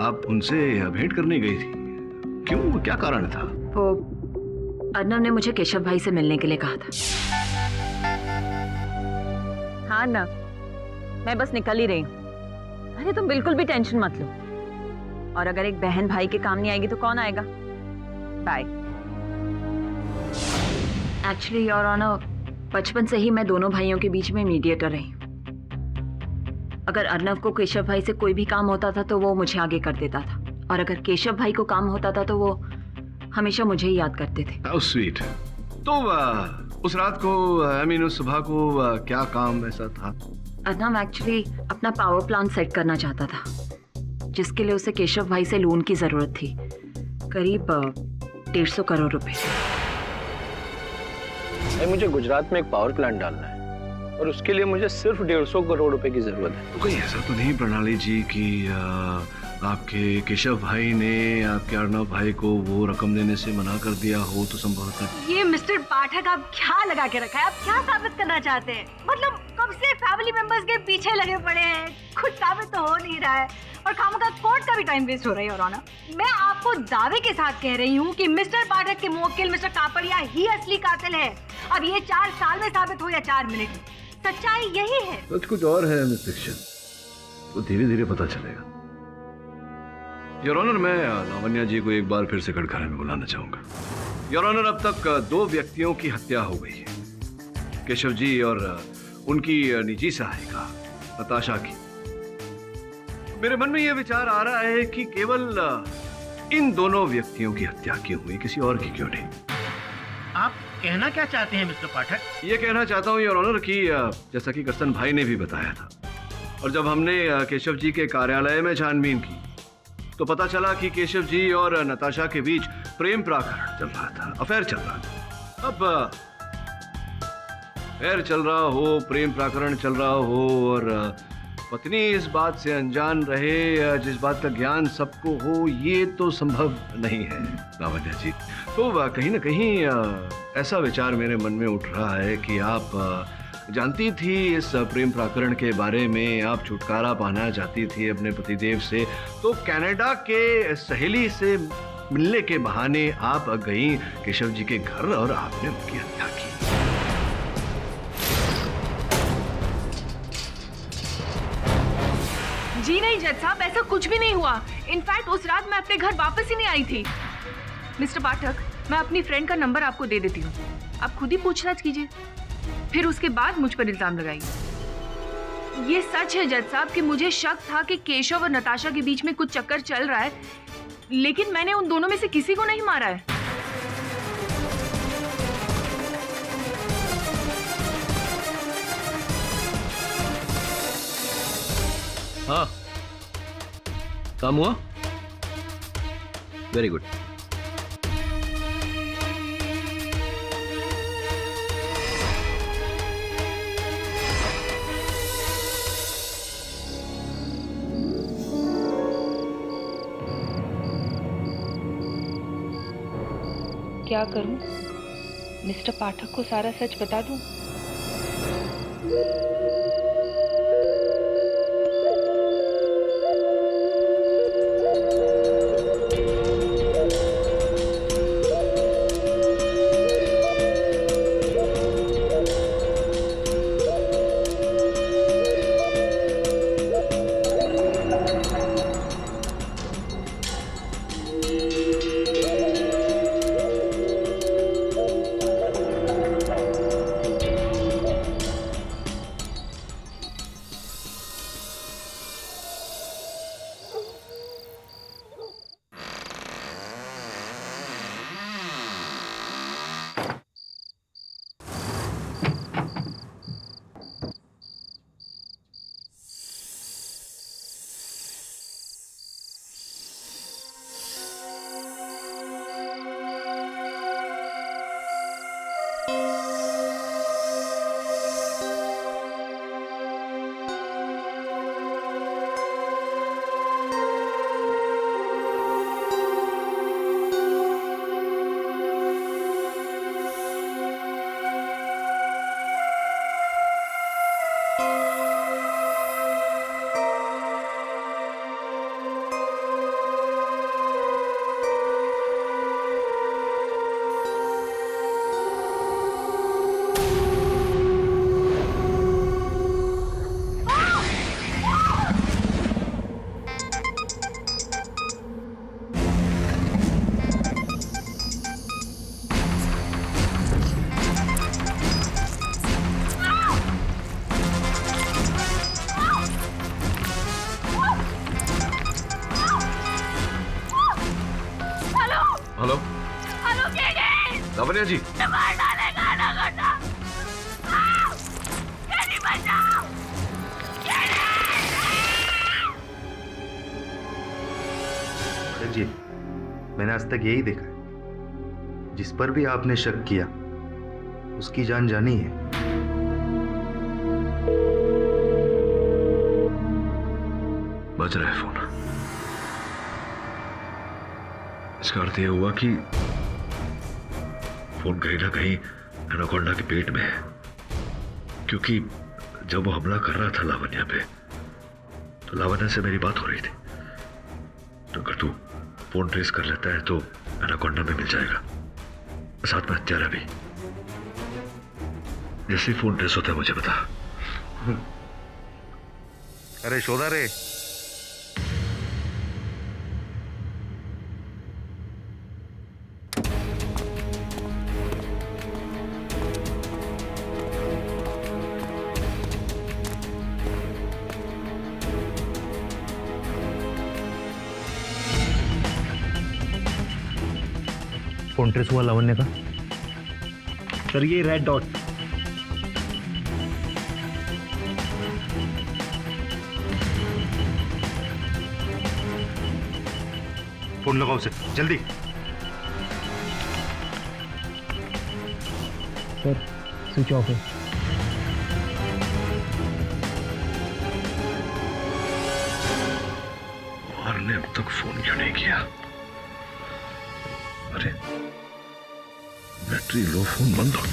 आप उनसे भेंट करने गई थी। क्यों, क्या कारण था? वो अर्नव ने मुझे केशव भाई से मिलने के लिए कहा था। हाँ ना, मैं बस निकल ही रही हूँ। अरे तुम बिल्कुल भी टेंशन मत लो, और अगर एक बहन भाई के काम नहीं आएगी तो कौन आएगा? बाय। एक्चुअली योर ऑनर, बचपन से ही मैं दोनों भाइयों के बीच में मीडिएटर रही हूँ। अगर अर्नव को केशव भाई से कोई भी काम होता था तो वो मुझे आगे कर देता था, और अगर केशव भाई को काम होता था तो वो हमेशा मुझे ही याद करते थे। How sweet। तो उस रात को, उस सुबह को क्या काम ऐसा था? अर्नव एक्चुअली अपना पावर प्लांट सेट करना चाहता था, जिसके लिए उसे केशव भाई से लोन की जरूरत थी, करीब 150 करोड़ रुपए। मुझे गुजरात में एक पावर प्लांट डालना है और उसके लिए मुझे सिर्फ 150 करोड़ रुपए की जरूरत है। तो कहीं ऐसा तो नहीं प्रणाली जी कि आपके केशव भाई ने आपके अर्नव भाई को वो रकम देने से मना कर दिया हो? तो संभवतः ये मिस्टर पाठक आप क्या लगा के रखा है? आप क्या साबित करना चाहते हैं? मतलब कब से फैमिली मेंबर्स के पीछे लगे पड़े हैं, कुछ साबित तो हो नहीं रहा है और खामखा कोर्ट का भी टाइम वेस्ट हो रहा है। और ऑनर, मैं आपको दावे के साथ कह रही हूँ कि मिस्टर पाठक के मुवक्किल मिस्टर कापड़िया ही असली कातिल है। अब ये 4 साल में साबित हो या 4 मिनट में, सच्चाई यही है। सच कुछ और है मिस दीक्षित, तो धीरे धीरे पता चलेगा। योर ऑनर, मैं लावण्या जी को एक बार फिर से कटघरे में बुलाना चाहूंगा। योर ऑनर, अब तक 2 व्यक्तियों की हत्या हो गई है, केशव जी और उनकी निजी सहायिका नताशा की। मेरे मन में यह विचार आ रहा है कि केवल इन दोनों व्यक्तियों की हत्या क्यों हुई, किसी और की क्यों नहीं। आप कहना क्या चाहते हैं मिस्टर पाठक? ये कहना चाहता हूँ योर ऑनर कि जैसा कि करसन भाई ने भी बताया था, और जब हमने केशव जी के कार्यालय में छानबीन की तो पता चला कि केशव जी और नताशा के बीच प्रेम प्रकरण चल रहा था, अफेयर चल रहा था। अब अफेयर चल रहा हो, प्रेम प्रकरण चल रहा हो और पत्नी इस बात से अनजान रहे, जिस बात का ज्ञान सबको हो, ये तो संभव नहीं है लावण्या जी। तो कहीं ना कहीं ऐसा विचार मेरे मन में उठ रहा है कि आप जानती थी इस प्रेम प्रकरण के बारे में, आप छुटकारा पाना चाहती थी अपने पतिदेव से, तो कनाडा के सहेली से मिलने के बहाने आप गई केशव जी के घर और आपने उनकी हत्या की। जी नहीं जज साहब, ऐसा कुछ भी नहीं हुआ। इनफैक्ट उस रात मैं अपने घर वापस ही नहीं आई थी। मिस्टर पाठक, मैं अपनी फ्रेंड का नंबर आपको दे देती हूँ, आप खुद ही पूछताछ कीजिए, फिर उसके बाद मुझ पर इल्जाम लगाइए। ये सच है जज साहब कि मुझे शक था कि केशव और नताशा के बीच में कुछ चक्कर चल रहा है, लेकिन मैंने उन दोनों में से किसी को नहीं मारा है। हाँ, काम हुआ? Very good. क्या करूं? मिस्टर पाठक को सारा सच बता दूं? हेलो हेलो केडी, लावण्या जी, मार डालेगा अनाकोंडा। केडी बचाओ, पाठक जी, मैंने आज तक यही देखा है, जिस पर भी आपने शक किया उसकी जान जानी है। बज रहा है फोन। इसका अर्थ यह हुआ कि फोन कहीं ना कहीं एनाकोंडा के पेट में है, क्योंकि जब वो हमला कर रहा था लावण्या पे, तो लावण्या से मेरी बात हो रही थी। तो अगर तू फोन ट्रेस कर लेता है तो एनाकोंडा में मिल जाएगा, साथ में हत्यारा भी। जैसे ही फोन ट्रेस होता है मुझे बता। अरे शोधा रे, फोन ट्रेस हुआ लावण्य का? सर ये रेड डॉट। फोन लगाओ उसे जल्दी। सर स्विच ऑफ है। और ने अब तक फोन क्यों नहीं किया? अरे बैटरी लो, फोन बंद हो।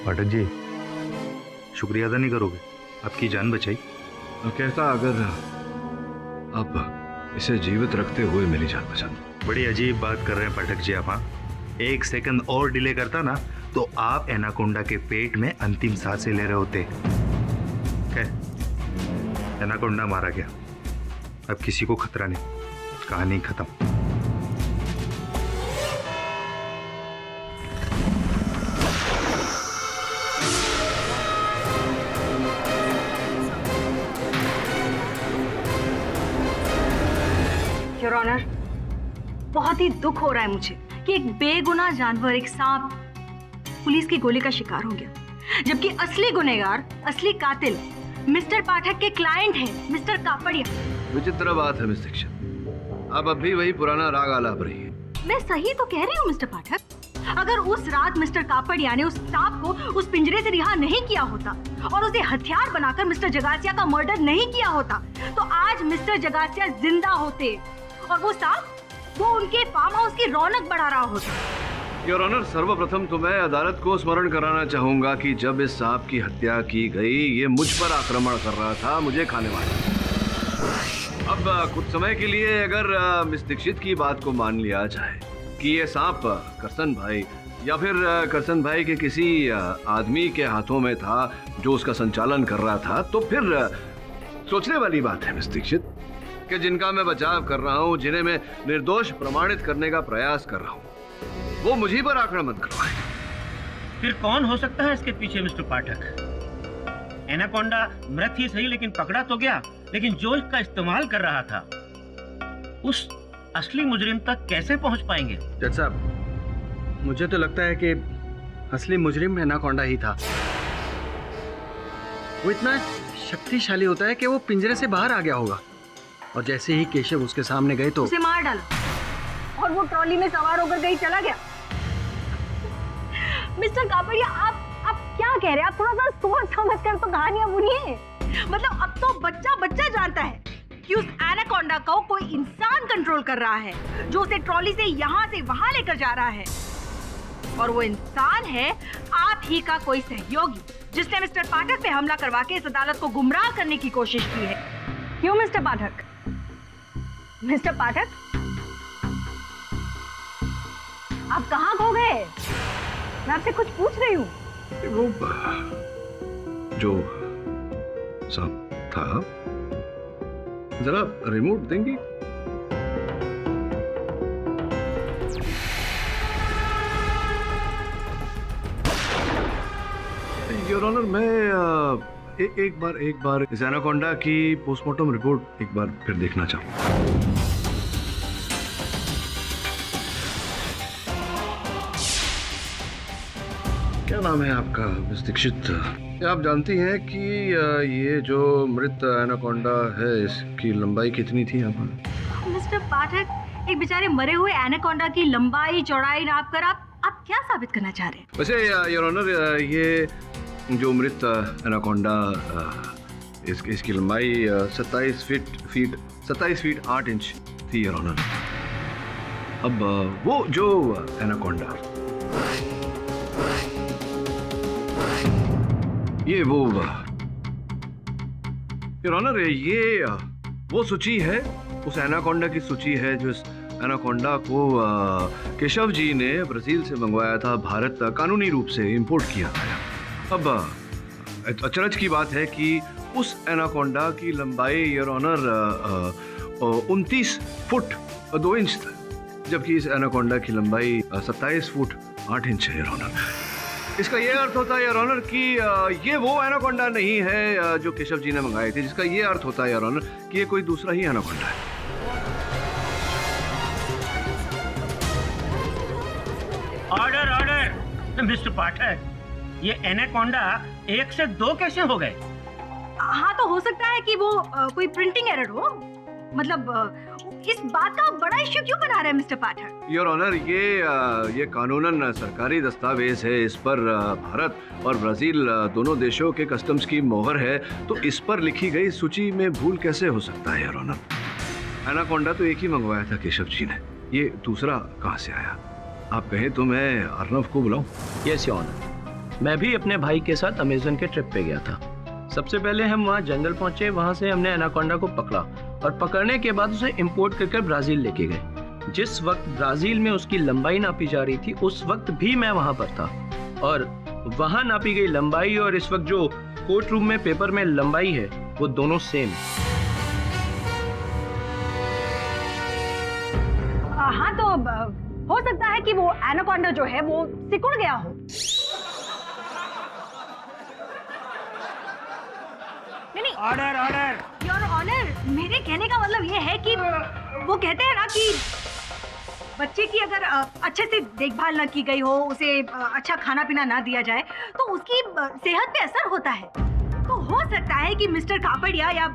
पाठक जी, शुक्रिया अदा नहीं करोगे? आपकी जान बचाई। कहता अगर आप इसे जीवित रखते हुए मेरी जान बचा दो। बड़ी अजीब बात कर रहे हैं पाठक जी आप। हाँ, एक सेकंड और डिले करता ना तो आप एनाकोंडा के पेट में अंतिम सांसें ले रहे होते। एनाकोंडा मारा गया, अब किसी को खतरा नहीं, कहानी खत्म। योर ऑनर, बहुत ही दुख हो रहा है मुझे कि एक बेगुनाह जानवर, एक सांप, पुलिस की गोली का शिकार हो गया, जबकि असली गुनहगार, असली कातिल मिस्टर पाठक के क्लाइंट हैं, मिस्टर कापड़िया। विचित्र बात है मिस दीक्षित, आप अब भी वही पुराना राग आलाप रही है। मैं सही तो कह रही हूँ मिस्टर पाठक। अगर उस रात मिस्टर कापड़िया ने उस सांप को उस पिंजरे से रिहा नहीं किया होता और उसे हथियार बनाकर मिस्टर जगासिया का मर्डर नहीं किया होता तो आज मिस्टर जगासिया जिंदा होते और वो सांप वो उनके फार्म हाउस की रौनक बढ़ा रहा होता। योर ऑनर, सर्वप्रथम तो मैं अदालत को स्मरण कराना चाहूंगा कि जब इस सांप की हत्या की गई ये मुझ पर आक्रमण कर रहा था, मुझे खाने वाला। अब कुछ समय के लिए अगर मिस दीक्षित की बात को मान लिया जाए कि ये सांप करसन भाई या फिर करसन भाई के किसी आदमी के हाथों में था जो उसका संचालन कर रहा था, तो फिर सोचने वाली बात है मिस दीक्षित कि जिनका मैं बचाव कर रहा हूं, जिन्हें मैं निर्दोष प्रमाणित करने का प्रयास कर रहा हूं, वो मुझी पर आक्रमण करवाए। फिर कौन हो सकता है इसके पीछे मिस्टर पाठक? एनाकोंडा मृत ही सही लेकिन पकड़ा तो गया, लेकिन जो इसका इस्तेमाल कर रहा था उस असली मुजरिम तक कैसे पहुंच पाएंगे? जज साहब, मुझे तो लगता है कि असली मुजरिम एनाकोंडा ही था। वो इतना शक्तिशाली होता है कि वो पिंजरे से बाहर आ गया होगा और जैसे ही केशव उसके सामने गए तो उसे मार डाला और वो ट्रॉली में सवार होकर कहीं चला गया। मिस्टर कापड़िया, आप क्या कह रहे हैं? आप थोड़ा सा सोच समझ कर तो कहानियां बुनिए। मतलब अब तो बच्चा बच्चा जानता है कि उस एनाकोंडा को कोई इंसान कंट्रोल कर रहा है जो उसे ट्रॉली से यहाँ से वहां लेकर जा रहा है, और वो इंसान है आप ही का कोई सहयोगी जिसने मिस्टर पाठक पे हमला करवा के इस अदालत को गुमराह करने की कोशिश की है। क्यों मिस्टर पाठक? मिस्टर पाठक, आप कहाँ खो गए? मैं आपसे कुछ पूछ रही हूँ। वो जो सांप था, जरा रिमोट देंगी? योर ऑनर, मैं एक बार इस एनाकोंडा की पोस्टमार्टम रिपोर्ट एक बार फिर देखना चाहूंगा। क्या नाम है आपका मिस दीक्षित? आप जानती हैं कि ये जो मृत एनाकोंडा है इसकी लंबाई कितनी थी? मिस्टर पाठक, एक बेचारे मरे हुए एनाकोंडा की लंबाई चौड़ाई नाप कर आप क्या साबित करना चाह रहे हैं? वैसे योर ऑनर, ये जो मृत एनाकोंडा इसकी लंबाई 27 फीट 8 इंच थी योर ऑनर। अब वो जो एनाकोंडा, ये वो योर ऑनर, ये वो सूची है, उस एनाकोंडा की सूची है जो इस एनाकोंडा को केशव जी ने ब्राजील से मंगवाया था, भारत कानूनी रूप से इंपोर्ट किया था। अब अचरज की बात है कि उस एनाकोंडा की लंबाई योर ऑनर 29 फुट 2 इंच था, जबकि इस एनाकोंडा की लंबाई 27 फुट 8 इंच है योर ऑनर। इसका ये अर्थ होता है योर ऑनर कि ये वो एनाकोंडा नहीं है जो केशव जी ने मंगाए थे, जिसका ये अर्थ होता है योर ऑनर कि ये कोई दूसरा ही एनाकोंडा है। ऑर्डर ऑर्डर मिस्टर पाठक, ये एनाकोंडा 1 से 2 कैसे हो गए? हाँ, तो हो सकता है कि वो कोई प्रिंटिंग एरर हो। मतलब इस बात का बड़ा इश्यू क्यों बना रहे हैं मिस्टर पाठक? योर ऑनर, ये कानूनन सरकारी दस्तावेज है, इस पर भारत और ब्राजील दोनों देशों के कस्टम्स की मोहर है, तो इस पर लिखी गई सूची में भूल कैसे हो सकता है योर ऑनर? एनाकोंडा तो एक ही मंगवाया था केशव जी ने, ये दूसरा कहाँ से आया? आप कहें तो मैं अर्नव को बुलाऊं? यस योर ऑनर, मैं भी अपने भाई के साथ अमेजन के ट्रिप पे गया था। सबसे पहले हम वहाँ जंगल पहुंचे, वहाँ से हमने एनाकोंडा को पकड़ा और पकड़ने के बाद उसे इंपोर्ट करके ब्राजील लेके गए। जिस वक्त ब्राजील में उसकी लंबाई नापी जा रही थी, उस वक्त भी मैं वहाँ पर था और वहाँ नापी गई लंबाई और इस वक्त जो कोर्ट रूम में पेपर में लंबाई है, वो दोनों सेम। हाँ, तो हो सकता है कि वो एनाकोंडा जो है वो सिकुड़ गया हो। नहीं, ऑर्डर ऑर्डर योर ऑनर, मेरे कहने का मतलब ये है कि वो कहते हैं ना कि बच्चे की अगर अच्छे से देखभाल न की गई हो, उसे अच्छा खाना पीना ना दिया जाए, तो उसकी सेहत पे असर होता है। तो हो सकता है कि मिस्टर कापड़िया या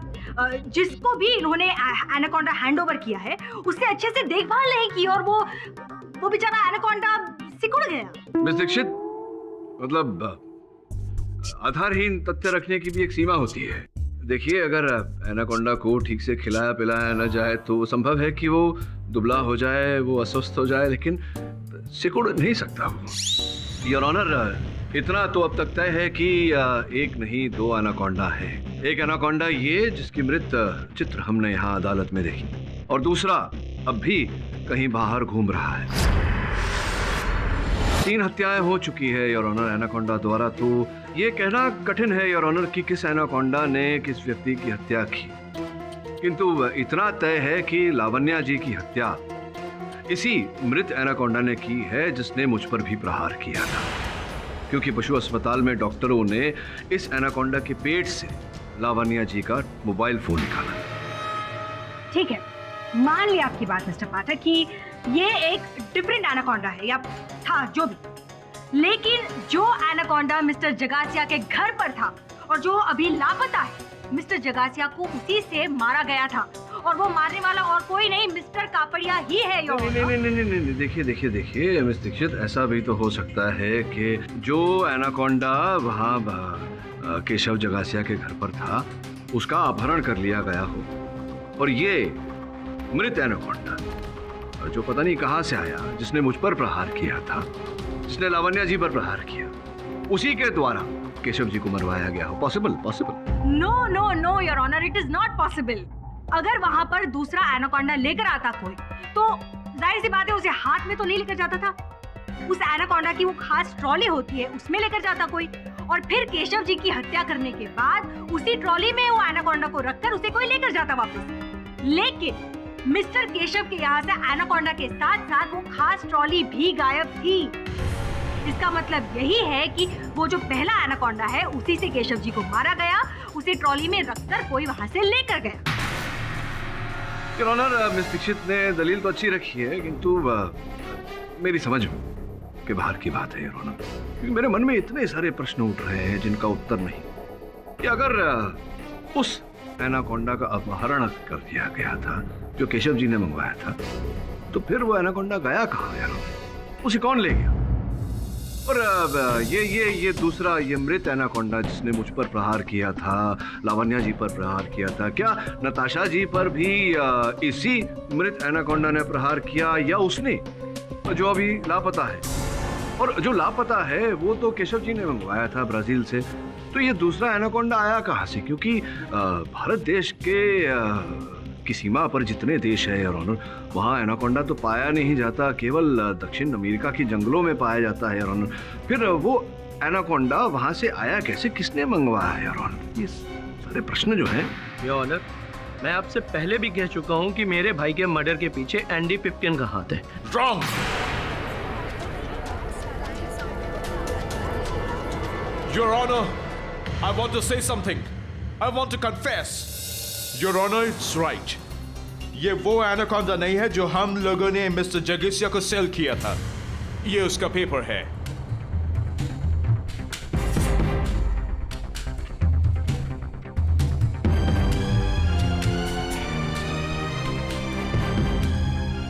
जिसको भी इन्होंने एनाकोंडा हैंड ओवर किया है, उससे अच्छे से देखभाल नहीं की और वो बेचारा एनाकोंडा सिकुड़ गया। मिस दीक्षित, मतलब आधारहीन तथ्य रखने की भी एक सीमा होती है। देखिए, अगर एनाकोंडा को ठीक से खिलाया पिलाया न जाए तो संभव है कि वो दुबला हो जाए, वो अस्वस्थ हो जाए, लेकिन सिकुड़ नहीं सकता वो। योर ऑनर, इतना तो अब तक तय है कि एक नहीं 2 एनाकोंडा है। एक एनाकोंडा ये जिसकी मृत चित्र हमने यहाँ अदालत में देखी, और दूसरा अब भी कहीं बाहर घूम रहा है। 3 हत्याएं हो चुकी है योर ऑनर एनाकोंडा द्वारा, तो ये कहना कठिन है योर ऑनर कि किस एनाकोंडा ने किस व्यक्ति की हत्या की। किंतु इतना तय है कि लावण्या जी की हत्या इसी मृत एनाकोंडा ने की है, जिसने मुझ पर भी प्रहार किया था, क्योंकि पशु अस्पताल में डॉक्टरों ने इस एनाकोंडा के पेट से लावण्या जी का मोबाइल फोन निकाला। ठीक है, मान लिया आपकी बात मिस्टर पाठक कि ये एक डिफरेंट एनाकोंडा है या था जो भी, लेकिन जो एनाकोंडा मिस्टर जगासिया के घर पर था और जो अभी लापता है, मिस्टर जगासिया को उसी से मारा गया था, और वो मारने वाला और कोई नहीं मिस्टर कापड़िया ही है। नहीं, देखिए मिस दीक्षित, ऐसा भी तो हो सकता है कि जो एनाकोंडा वहाँ केशव जगासिया के घर पर था, उसका अपहरण कर लिया गया हो, और ये मृत एनाकोंडा जो पता नहीं कहाँ से आया, जिसने मुझ पर प्रहार किया था, जिसने लावण्या जी पर प्रहार किया, उसी के द्वारा केशव जी को मरवाया गया हो। Possible? No your honour, it is not possible. अगर वहां पर दूसरा एनाकोंडा लेकर आता कोई, तो जाहिर सी बात है उसे हाथ में तो नहीं लेकर जाता था। उस एनाकोंडा की वो खास ट्रॉली होती है, उसमें लेकर जाता कोई, और फिर केशव जी की हत्या करने के बाद उसी ट्रॉली में वो एनाकोंडा को रखकर उसे कोई लेकर जाता वापस। लेकिन मिस्टर केशव के यहाँ से एनाकोंडा के साथ साथ वो खास ट्रॉली भी गायब थी। इसका मतलब यही है कि वो जो पहला एनाकोंडा है, उसी से केशव जी को मारा गया, उसे ट्रॉली में रखकर कोई वहां से लेकर गया। योर ऑनर, मिस दीक्षित ने दलील तो अच्छी रखी है, किंतु मेरी समझ के बाहर की बात है योर ऑनर, क्योंकि मेरे मन में इतने सारे प्रश्न उठ रहे हैं जिनका उत्तर नहीं। कि अगर उस एनाकोंडा का अपहरण कर दिया गया था जो केशव जी ने मंगवाया था, तो फिर वो एनाकोंडा गया कहाँ यार? उसे कौन ले गया? और ये दूसरा, ये मृत एनाकोंडा जिसने मुझ पर प्रहार किया था, लावण्या जी पर प्रहार किया था, क्या नताशा जी पर भी इसी मृत एनाकोंडा ने प्रहार किया, या उसने जो अभी लापता है? और जो लापता है वो तो केशव जी ने मंगवाया था ब्राजील से। तो ये दूसरा एनाकोंडा आया कहाँ से? क्योंकि भारत देश के की सीमा पर जितने देश है योर ऑनर, वहाँ एनाकोंडा तो पाया नहीं जाता, केवल दक्षिण अमेरिका की जंगलों में पाया जाता है योर ऑनर। फिर वो एनाकोंडा वहाँ से आया कैसे, किसने मंगवाया है योर ऑनर? ये सारे प्रश्न जो हैं। योर ऑनर, मैं आपसे पहले भी कह चुका हूँ कि मेरे भाई के मर्डर के पीछे एंडी पिप्किन का हाथ है। Wrong! Your Honor, I want to say something. I want to confess. Your Honor, it's right. ये वो एनाकोंडा नहीं है जो हम लोगों ने मिस्टर जगेसिया को सेल किया था। ये उसका पेपर है।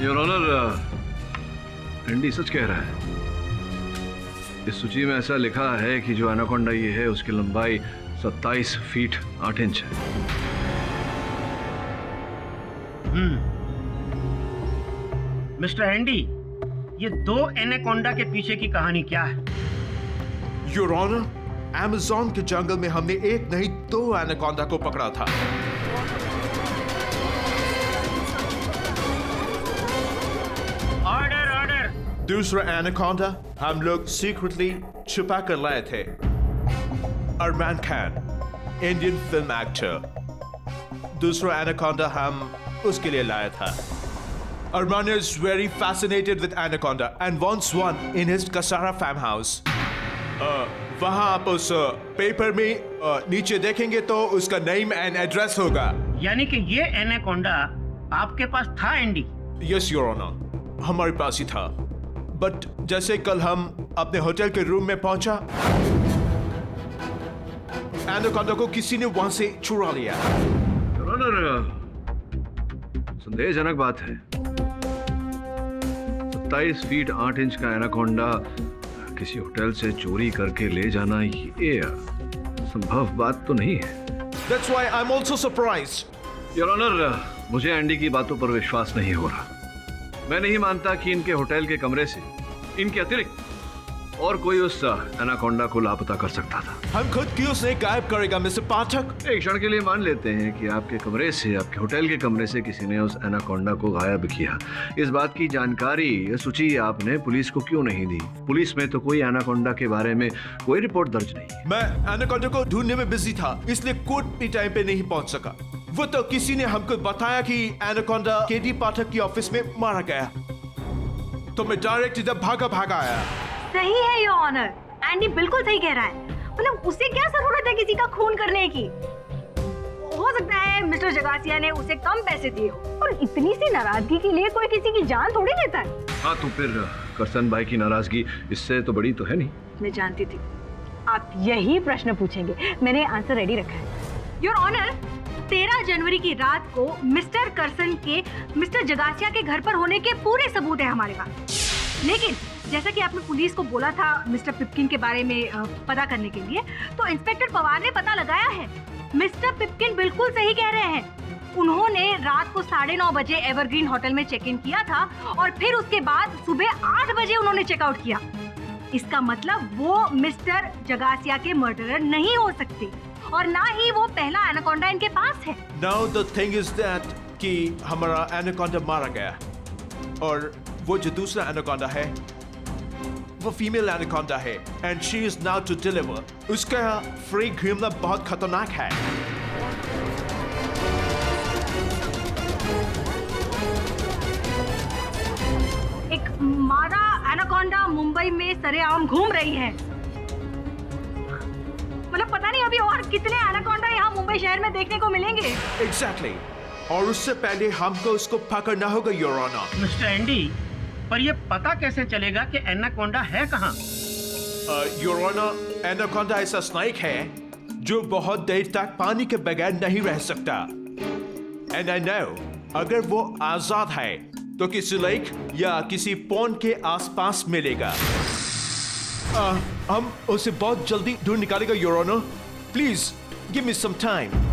योर ऑनर, एंडी सच कह रहा है। इस सूची में ऐसा लिखा है कि जो एनाकोंडा ये है उसकी लंबाई 27 फीट 8 इंच है। मिस्टर एंडी, ये दो एनाकोंडा के पीछे की कहानी क्या है? योर ऑनर, अमेज़न के जंगल में हमने एक नहीं 2 एनाकोंडा को पकड़ा था। Order order. दूसरा एनाकोंडा हम लोग सीक्रेटली छुपा कर लाए थे। अरमान खान, इंडियन फिल्म एक्टर। दूसरा एनाकोंडा हम उसके लिए लाया था। Arman is very fascinated with anaconda and wants one in his Kasara farmhouse. वहाँ आप उस पेपर में नीचे देखेंगे तो उसका नेम एंड एड्रेस होगा। यानी कि ये एनाकोंडा आपके पास था एंडी? यस योर ऑनर, हमारे पास ही था। बट जैसे कल हम अपने होटल के रूम में पहुंचा, एनाकोंडा को किसी ने वहां से चुरा लिया। योर ऑनर, संदेहजनक बात है। 27 फीट 8 इंच का एनाकोंडा किसी होटल से चोरी करके ले जाना, ये संभव बात तो नहीं है। That's why I'm also surprised. Your honour, मुझे एंडी की बातों पर विश्वास नहीं हो रहा। मैं नहीं मानता कि इनके होटल के कमरे से इनके अतिरिक्त और कोई उस एनाकोंडा को लापता कर सकता था। हम खुद क्यों उसे गायब करेगा मिस्टर पाठक? एक क्षण के लिए मान लेते हैं कि आपके कमरे से, आपके होटल के कमरे से किसी ने उस एनाकोंडा को गायब किया। इस बात की जानकारी, ये सूची आपने पुलिस को क्यों नहीं दी? पुलिस में तो कोई एनाकोंडा के बारे में कोई रिपोर्ट दर्ज नहीं। मैं एनाकोंडा को ढूंढने में बिजी था, इसलिए कोर्ट भी टाइम पे नहीं पहुंच सका। वो तो किसी ने हमको बताया कि एनाकोंडा केडी पाठक की ऑफिस में मारा गया, तो मैं डायरेक्ट इधर भागा आया। सही है योर ऑनर, एंडी बिल्कुल सही कह रहा है। मतलब उसे क्या जरूरत है किसी का खून करने की? हो सकता है मिस्टर जगासिया ने उसे कम पैसे दिए हो, और इतनी सी नाराजगी के लिए कोई किसी की जान थोड़ी लेता है। हाँ, तो फिर करसन भाई की नाराजगी इससे तो बड़ी तो है नहीं। मैं जानती थी आप यही प्रश्न पूछेंगे, मैंने आंसर रेडी रखा है। योर ऑनर, 13 जनवरी की रात को मिस्टर करसन के मिस्टर जगासिया के घर पर होने के पूरे सबूत है हमारे पास। लेकिन जैसा कि आपने पुलिस को बोला था मिस्टर पिप्किन के बारे में पता करने के लिए, तो इंस्पेक्टर पवार ने पता लगाया है। मिस्टर पिप्किन बिल्कुल सही कह रहे हैं। उन्होंने रात को 9:30 बजे एवरग्रीन होटल में चेक इन किया था, और फिर उसके बाद सुबह 8 बजे उन्होंने चेकआउट किया। इसका मतलब वो मिस्टर जगासिया के मर्डरर नहीं हो सकते, और ना ही वो पहला एनाकोंडा इनके पास है। Now the thing is that कि हमारा एनाकोंडा मारा गया, और वो जो दूसरा एनाकोंडा है वो फीमेल एनाकोंडा है, and she is now to deliver. उसका फ्री घूमना बहुत खतरनाक है। एक मादा एनाकोंडा मुंबई में सरेआम घूम रही है। मतलब पता नहीं अभी और कितने एनाकोंडा यहाँ मुंबई शहर में देखने को मिलेंगे। Exactly. और उससे पहले हमको उसको पकड़ना होगा योर ऑनर। मिस्टर एंडी, पर ये पता कैसे चलेगा कि एनाकोंडा है कहाँ? योर ऑनर, एनाकोंडा ऐसा स्नेक है जो बहुत देर तक पानी के बगैर नहीं रह सकता। एंड आई नो, अगर वो आजाद है तो किसी लेक या किसी पॉन्ड के आसपास मिलेगा। हम उसे बहुत जल्दी ढूंढ निकालेगा your honour. Please give me some time.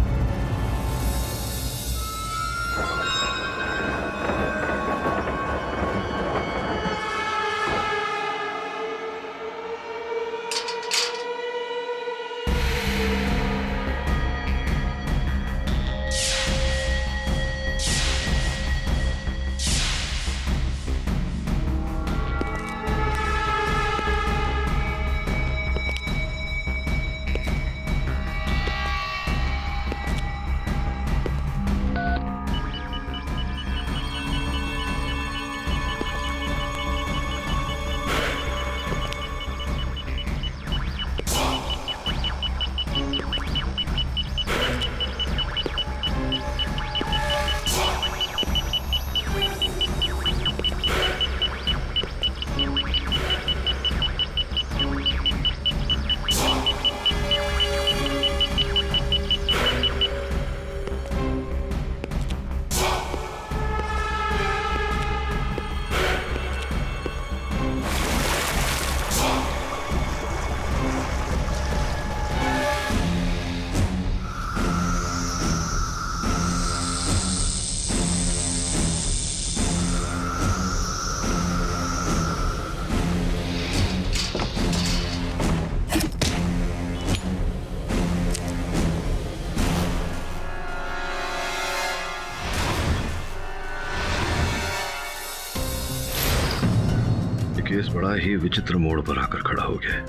Case बड़ा ही विचित्र मोड़ पर आकर खड़ा हो गया है।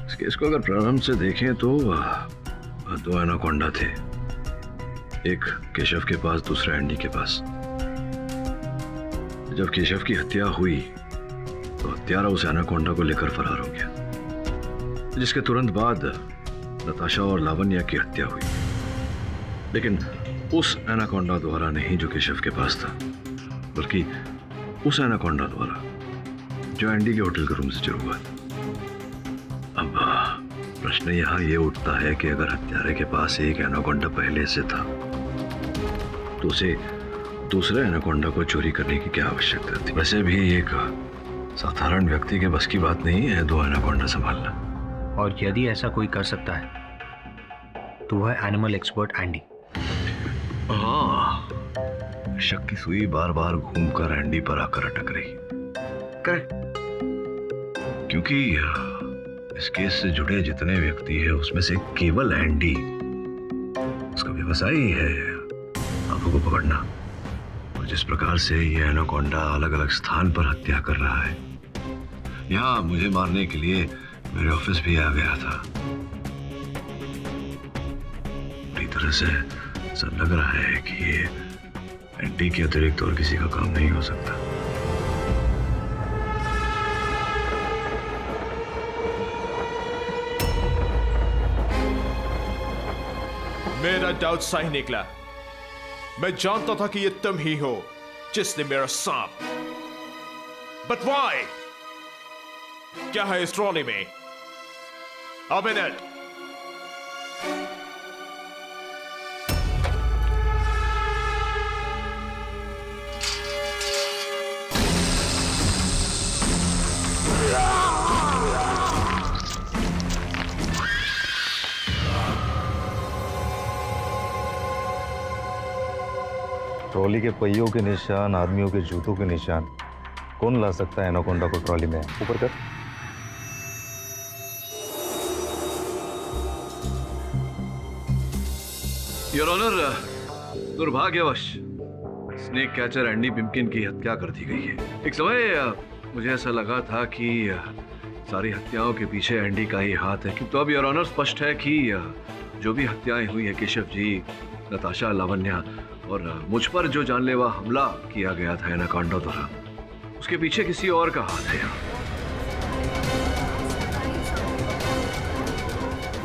इस केस को अगर प्रारंभ से देखें तो दो एनाकोंडा थे, एक केशव के पास, दूसरा एंडी के पास। जब केशव की हत्या हुई तो हत्यारा उस एनाकोंडा को लेकर फरार हो गया, जिसके तुरंत बाद नताशा और लावण्या की हत्या हुई, लेकिन उस एनाकोंडा द्वारा नहीं जो केशव के पास था, बल्कि उस एनाकोंडा द्वारा जो एंडी के होटल के रूम से चुरा हुआ। अब प्रश्न यहाँ ये उठता है कि अगर हत्यारे के पास एक एनाकोंडा पहले से था तो उसे दूसरे एनाकोंडा को चोरी करने की क्या आवश्यकता थी? वैसे भी एक साधारण व्यक्ति के बस की बात नहीं है दो एनाकोंडा संभालना। और यदि ऐसा कोई कर सकता है तो वह एनिमल एक्सपर्ट एंडी। हाँ, शक की सुई बार बार घूमकर एंडी पर आकर अटक रही। करेक्ट, क्योंकि इस केस से जुड़े जितने व्यक्ति हैं उसमें से केवल एंडी उसका व्यवसाय ही है सांपों को पकड़ना। और जिस प्रकार से ये एनाकोंडा अलग अलग स्थान पर हत्या कर रहा है, यहाँ मुझे मारने के लिए मेरे ऑफिस भी आ गया था। पूरी तरह से ऐसा लग रहा है कि ये एंडी के अतिरिक्त और किसी का काम नहीं हो सकता। मेरा डाउट सही निकला। मैं जानता था कि ये तुम ही हो जिसने मेरा सांप। But why? क्या है इस ट्रॉली में? Open it. ट्रॉली के पहियों के निशान, आदमियों के जूतों के निशान, कौन ला सकता है एनाकोंडा को ट्रॉली में? ऊपर कर। योर ऑनर, दुर्भाग्यवश स्नेक कैचर एंडी पिम्पकिन की हत्या कर दी गई है। एक समय मुझे ऐसा लगा था कि सारी हत्याओं के पीछे एंडी का ही हाथ है, तो अब योर ऑनर स्पष्ट है कि जो भी हत्याएं हुई है केशव जी, नताशा, लावण्या और मुझ पर जो जानलेवा हमला किया गया था एनाकोंडा द्वारा, उसके पीछे किसी और का हाथ है।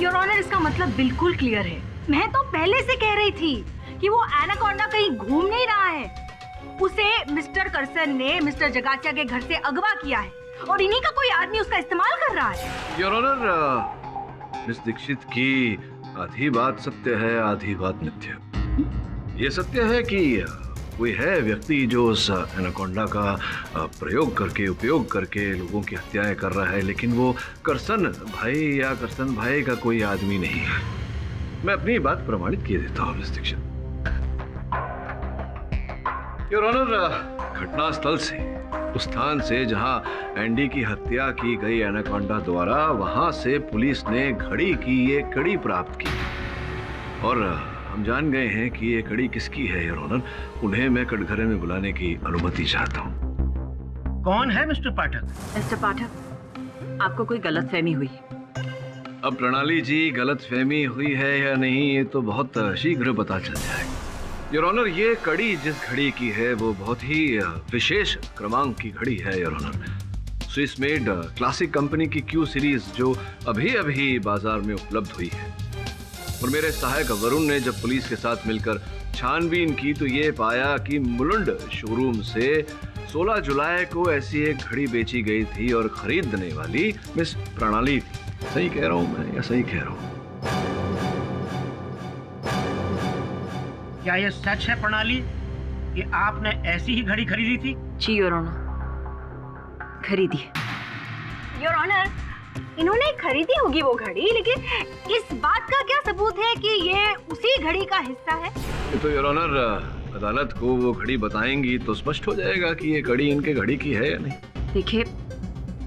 योर ऑनर, इसका मतलब बिल्कुल क्लियर है। मैं तो पहले से कह रही थी कि वो एनाकोंडा कहीं घूम नहीं रहा है। उसे मिस्टर कर्सन ने मिस्टर जगासिया के घर से अगवा किया है और इन्हीं का कोई आदमी उसका इस्तेमाल कर रहा है। योर ऑनर, मिस दीक्षित की आधी बात सत्य है, आधी बात मिथ्या। ये सत्य है कि कोई है व्यक्ति जो उस एनाकोंडा का प्रयोग करके, उपयोग करके लोगों की हत्याएं कर रहा है, लेकिन वो करसन भाई या करसन भाई का कोई आदमी नहीं है। मैं अपनी बात प्रमाणित किए देता हूँ मिस्टर दीक्षित। योर ऑनर, घटनास्थल से, उस स्थान से जहां एंडी की हत्या की गई एनाकोंडा द्वारा, वहां से पुलिस ने घड़ी की ये कड़ी प्राप्त की और हम जान गए हैं कि ये कड़ी किसकी है। योर ऑनर, उन्हें मैं कटघरे में बुलाने की अनुमति चाहता हूँ। कौन है मिस्टर पाठक? मिस्टर पाठक, आपको कोई गलतफहमी हुई। अब प्रणाली जी, गलतफहमी हुई है या नहीं ये तो बहुत शीघ्र पता चल जाएगा। योर ऑनर, ये कड़ी जिस घड़ी की है वो बहुत ही विशेष क्रमांक की घड़ी है। Your honour, Swiss made classic company की क्यू सीरीज जो अभी अभी बाजार में उपलब्ध हुई है। और मेरे सहायक वरुण ने जब पुलिस के साथ मिलकर छानबीन की तो ये पाया कि मुलुंड शोरूम से 16 जुलाई को ऐसी एक घड़ी बेची गई थी और खरीदने वाली मिस प्रणाली थी। सही कह रहा हूं मैं या सही कह रहा हूं? क्या ये सच है प्रणाली कि आपने ऐसी ही घड़ी खरीदी थी? जी योर ऑनर, खरीदी। योर ऑनर, इन्होंने खरीदी होगी वो घड़ी, लेकिन इस बात का क्या सबूत है कि ये उसी घड़ी का हिस्सा है? ये तो योर ऑनर, अदालत को वो घड़ी बताएंगी तो स्पष्ट हो जाएगा कि ये घड़ी इनके घड़ी की है या नहीं। देखिए,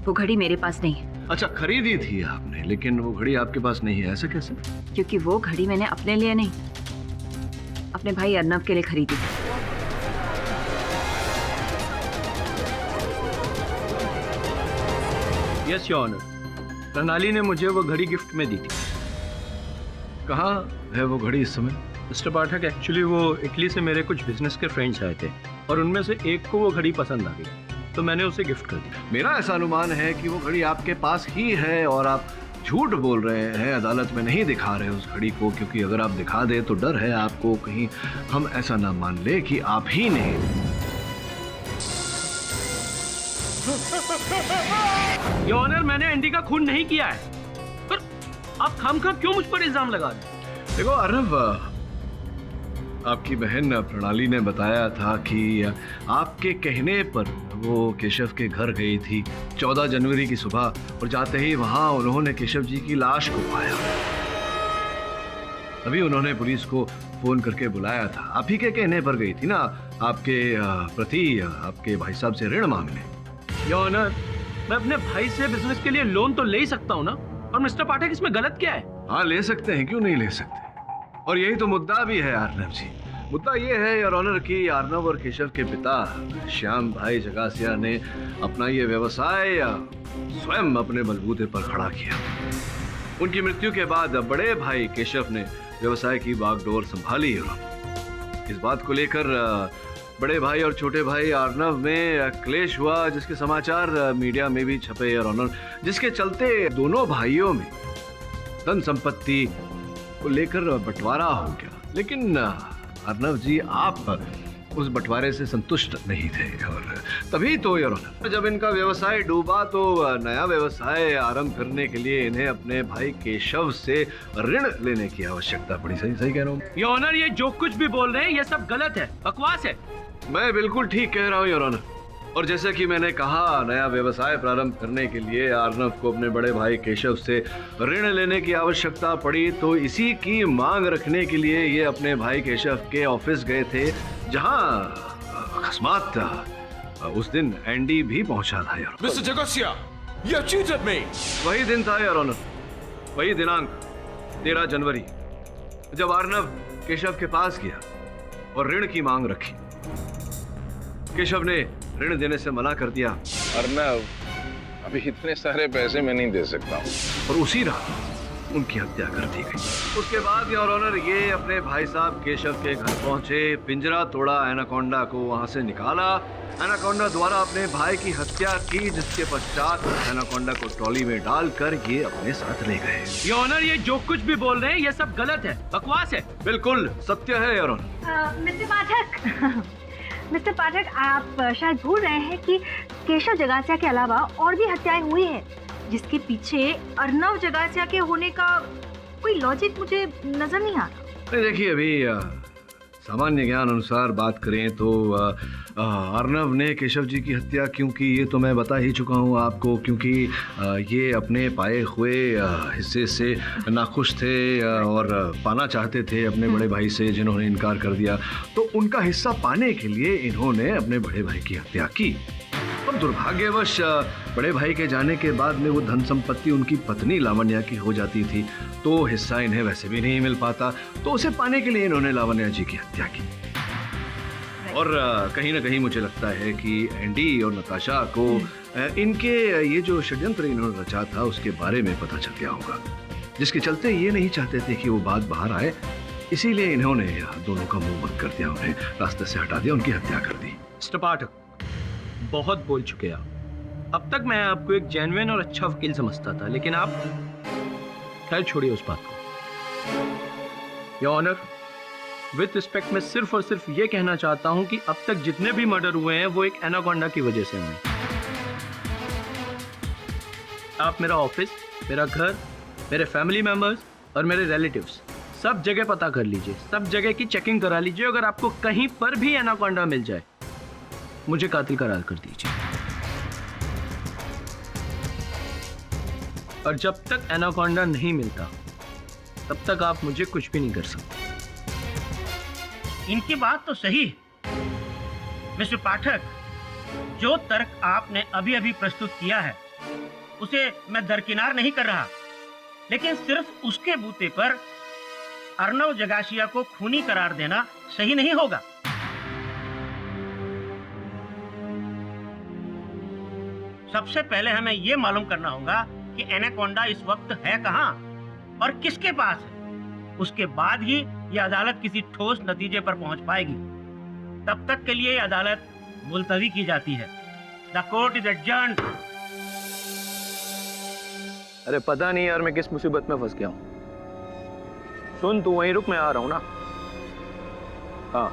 वो घड़ी मेरे पास नहीं है। अच्छा, खरीदी थी आपने, लेकिन वो घड़ी आपके पास नहीं है, ऐसा कैसे? क्योंकि वो घड़ी मैंने अपने लिए नहीं, अपने भाई अर्नव के लिए खरीदी थी। यस योर ऑनर, प्रणाली ने मुझे वो घड़ी गिफ्ट में दी थी। कहाँ है वो घड़ी इस समय? मिस्टर पाठक, एक्चुअली वो इटली से मेरे कुछ बिजनेस के फ्रेंड्स आए थे और उनमें से एक को वो घड़ी पसंद आ गई तो मैंने उसे गिफ्ट कर दी। मेरा ऐसा अनुमान है कि वो घड़ी आपके पास ही है और आप झूठ बोल रहे हैं, अदालत में नहीं दिखा रहे उस घड़ी को, क्योंकि अगर आप दिखा दे तो डर है आपको कहीं हम ऐसा ना मान ले कि आप ही ने। योर ऑनर, मैंने एंडी का खून नहीं किया है, पर आप खामखा क्यों मुझ पर इल्जाम लगा रहे हैं? देखो अर्नव, आपकी बहन प्रणाली ने बताया था कि आपके कहने पर वो केशव के घर गई थी 14 जनवरी की सुबह और जाते ही वहां उन्होंने केशव जी की लाश को पाया। तभी उन्होंने पुलिस को फोन करके बुलाया था। आप ही के कहने पर गई थी ना आपके प्रति आपके भाई साहब से ऋण मांगने। योर ऑनर, मैं अपने भाई से बिजनेस के लिए लोन तो ले ही सकता हूँ ना, और मिस्टर पाठक इसमें गलत क्या है? हाँ, ले सकते हैं, क्यों नहीं ले सकते। और यही तो मुद्दा भी है अर्नव जी। मुद्दा ये है योर ऑनर कि अर्नव और केशव के पिता श्याम भाई जगासिया ने अपना ये व्यवसाय स्वयं अपने बलबूते पर खड़ा किया। उनकी मृत्यु के बाद बड़े भाई केशव ने व्यवसाय की बागडोर संभाली। इस बात को लेकर बड़े भाई और छोटे भाई अर्नव में क्लेश हुआ, जिसके समाचार मीडिया में भी छपे योर ऑनर, जिसके चलते दोनों भाइयों में धन संपत्ति को लेकर बंटवारा हो गया। लेकिन अर्नव जी, आप उस बंटवारे से संतुष्ट नहीं थे और तभी तो योर ऑनर जब इनका व्यवसाय डूबा तो नया व्यवसाय आरंभ करने के लिए इन्हें अपने भाई केशव से ऋण लेने की आवश्यकता पड़ी। सही कह रहा हूँ योर ऑनर? ये जो कुछ भी बोल रहे हैं ये सब गलत है, बकवास है। मैं बिल्कुल ठीक कह रहा हूँ योर ऑनर। और जैसे कि मैंने कहा, नया व्यवसाय प्रारंभ करने के लिए अर्नव को अपने बड़े भाई केशव से ऋण लेने की आवश्यकता पड़ी, तो इसी की मांग रखने के लिए ये अपने भाई केशव के ऑफिस गए थे, जहां अकस्मात उस दिन एंडी भी पहुंचा था your. Mister Jagsiya, you cheated me. वही दिन था योर ऑनर, वही दिनांक 13 जनवरी, जब अर्नव केशव के पास गया और ऋण की मांग रखी। केशव ने ऋण देने से मना कर दिया। अर्नव, अभी इतने सारे पैसे मैं नहीं दे सकता हूँ। और उसी रात उनकी हत्या कर दी गई। उसके बाद योर ऑनर ये अपने भाई साहब केशव के घर पहुंचे, पिंजरा तोड़ा, एनाकोंडा को वहां से निकाला, एनाकोंडा द्वारा अपने भाई की हत्या की, जिसके पश्चात एनाकोंडा को ट्रॉली में डालकर ये अपने साथ ले गए। योर ऑनर, ये जो कुछ भी बोल रहे हैं ये सब गलत है, बकवास है। बिल्कुल सत्य है योर ऑनर। मिस्टर पाठक, आप शायद भूल रहे हैं कि केशव जगासिया के अलावा और भी हत्याएं हुई हैं, जिसके पीछे अर्नव जगासिया के होने का कोई लॉजिक मुझे नजर नहीं आता। देखिए, अभी सामान्य ज्ञान अनुसार बात करें तो अर्नव ने केशव जी की हत्या क्यों की ये तो मैं बता ही चुका हूँ आपको, क्योंकि ये अपने पाए हुए हिस्से से नाखुश थे और पाना चाहते थे अपने बड़े भाई से, जिन्होंने इनकार कर दिया। तो उनका हिस्सा पाने के लिए इन्होंने अपने बड़े भाई की हत्या की। और दुर्भाग्यवश बड़े भाई के जाने के बाद में वो धन संपत्ति उनकी पत्नी लावण्या की हो जाती थी, तो हिस्सा इन्हें वैसे भी नहीं मिल पाता, तो उसे पाने के लिए इन्होंने लावण्या जी की हत्या की। और कहीं ना कहीं मुझे लगता है कि एंडी और नताशा को इनके ये जो षड्यंत्र इन्होंने रचा था उसके बारे में पता चल गया होगा, जिसके चलते ये नहीं चाहते थे कि वो बात बाहर आए, इसीलिए इन्होंने दोनों का मुंह बंद कर दिया, उन्हें रास्ते से हटा दिया, उनकी हत्या कर दी। मिस्टर पाठक, बहुत बोल चुके आप। अब तक मैं आपको एक जेन्युइन और अच्छा वकील समझता था, लेकिन आप खैर छोड़िए उस बात को। योर ऑनर, विद रिस्पेक्ट मैं सिर्फ और सिर्फ ये कहना चाहता हूं कि अब तक जितने भी मर्डर हुए हैं वो एक एनाकोंडा की वजह से हुए। आप मेरा ऑफिस, मेरा घर, मेरे फैमिली मेंबर्स और मेरे रिलेटिव्स सब जगह पता कर लीजिए, सब जगह की चेकिंग करा लीजिए। अगर आपको कहीं पर भी एनाकोंडा मिल जाए, मुझे कातिल करार कर दीजिए। और जब तक एनाकोंडा नहीं मिलता तब तक आप मुझे कुछ भी नहीं कर सकते। इनकी बात तो सही है मिस्टर पाठक। जो तर्क आपने अभी अभी प्रस्तुत किया है उसे मैं दरकिनार नहीं कर रहा, लेकिन सिर्फ उसके बूते पर अर्नव जगाशिया को खूनी करार देना सही नहीं होगा। सबसे पहले हमें यह मालूम करना होगा कि एनाकोंडा इस वक्त है कहां और किसके पास है। उसके बाद ही यह अदालत किसी ठोस नतीजे पर पहुंच पाएगी। तब तक के लिए अदालत मुलतवी की जाती है। The court is adjourned. अरे पता नहीं यार मैं किस मुसीबत में फंस गया हूं। सुन, तू वहीं रुक, मैं आ रहा हूं ना। हाँ,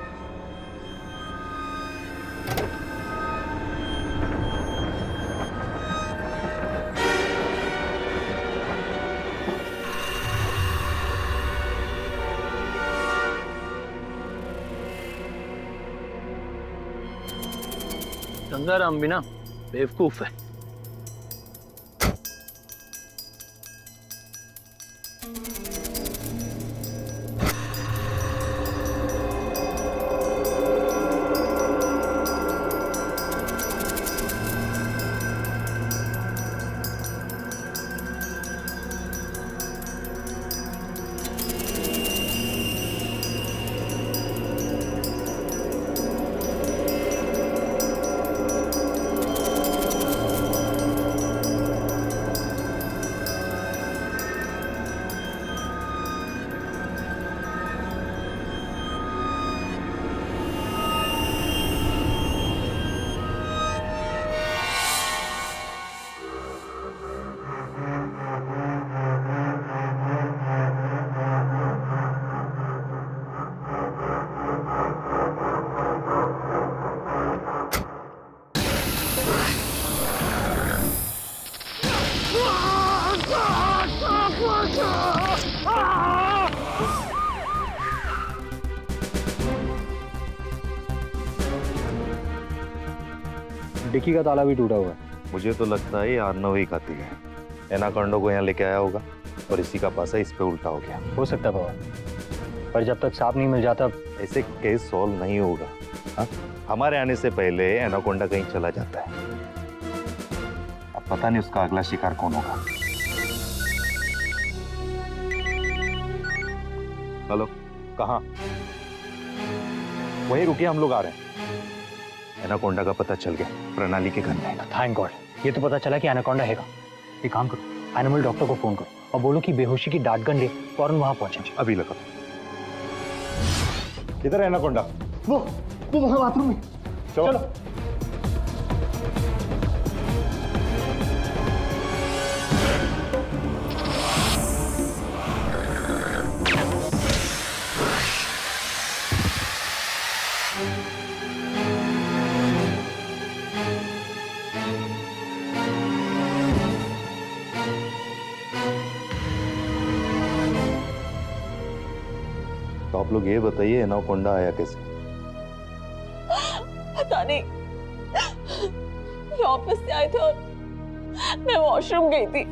गंगाराम भी ना बेवकूफ है। डिक्की का ताला भी टूटा हुआ है। मुझे तो लगता है ये अर्नव ही कातिल है। एनाकोंडा को यहाँ लेके आया होगा और इसी का पासा इस पे उल्टा हो गया। हो सकता है बाबा, पर जब तक सांप नहीं मिल जाता ऐसे केस सॉल्व नहीं होगा। हाँ? हमारे आने से पहले एनाकोंडा कहीं चला जाता है। अब पता नहीं उसका अगला शिकार कौन होगा। हेलो, कहाँ? वहीं रुकिए, हम लोग आ रहे हैं। एनाकोंडा का पता चल गया, प्रणाली के घर में। थैंक गॉड, ये तो पता चला कि एनाकोंडा हैगा। एक काम करो, एनिमल डॉक्टर को फोन करो और बोलो कि बेहोशी की डांट गन ले फौरन वहां पहुंचे। अभी लगा। किधर है एनाकोंडा? वो वहां बाथरूम में। चलो। तो आप लोग ये बताइए एनाकोंडा आया कैसे? पता नहीं, ये ऑफिस से आए थे और मैं वॉशरूम गई थी।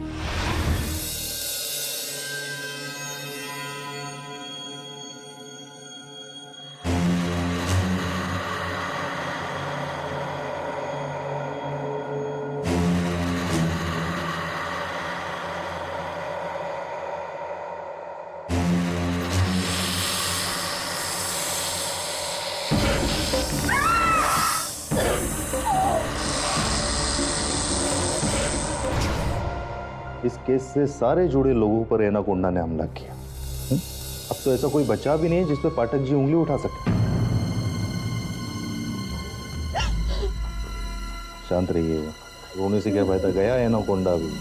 इस केस से सारे जुड़े लोगों पर एनाकोंडा ने हमला किया। अब तो ऐसा कोई बचा भी नहीं है जिस पे पाठक जी उंगली उठा सके। शांत रहिएगा, रोने से क्या फायदा, गया एनाकोंडा भी।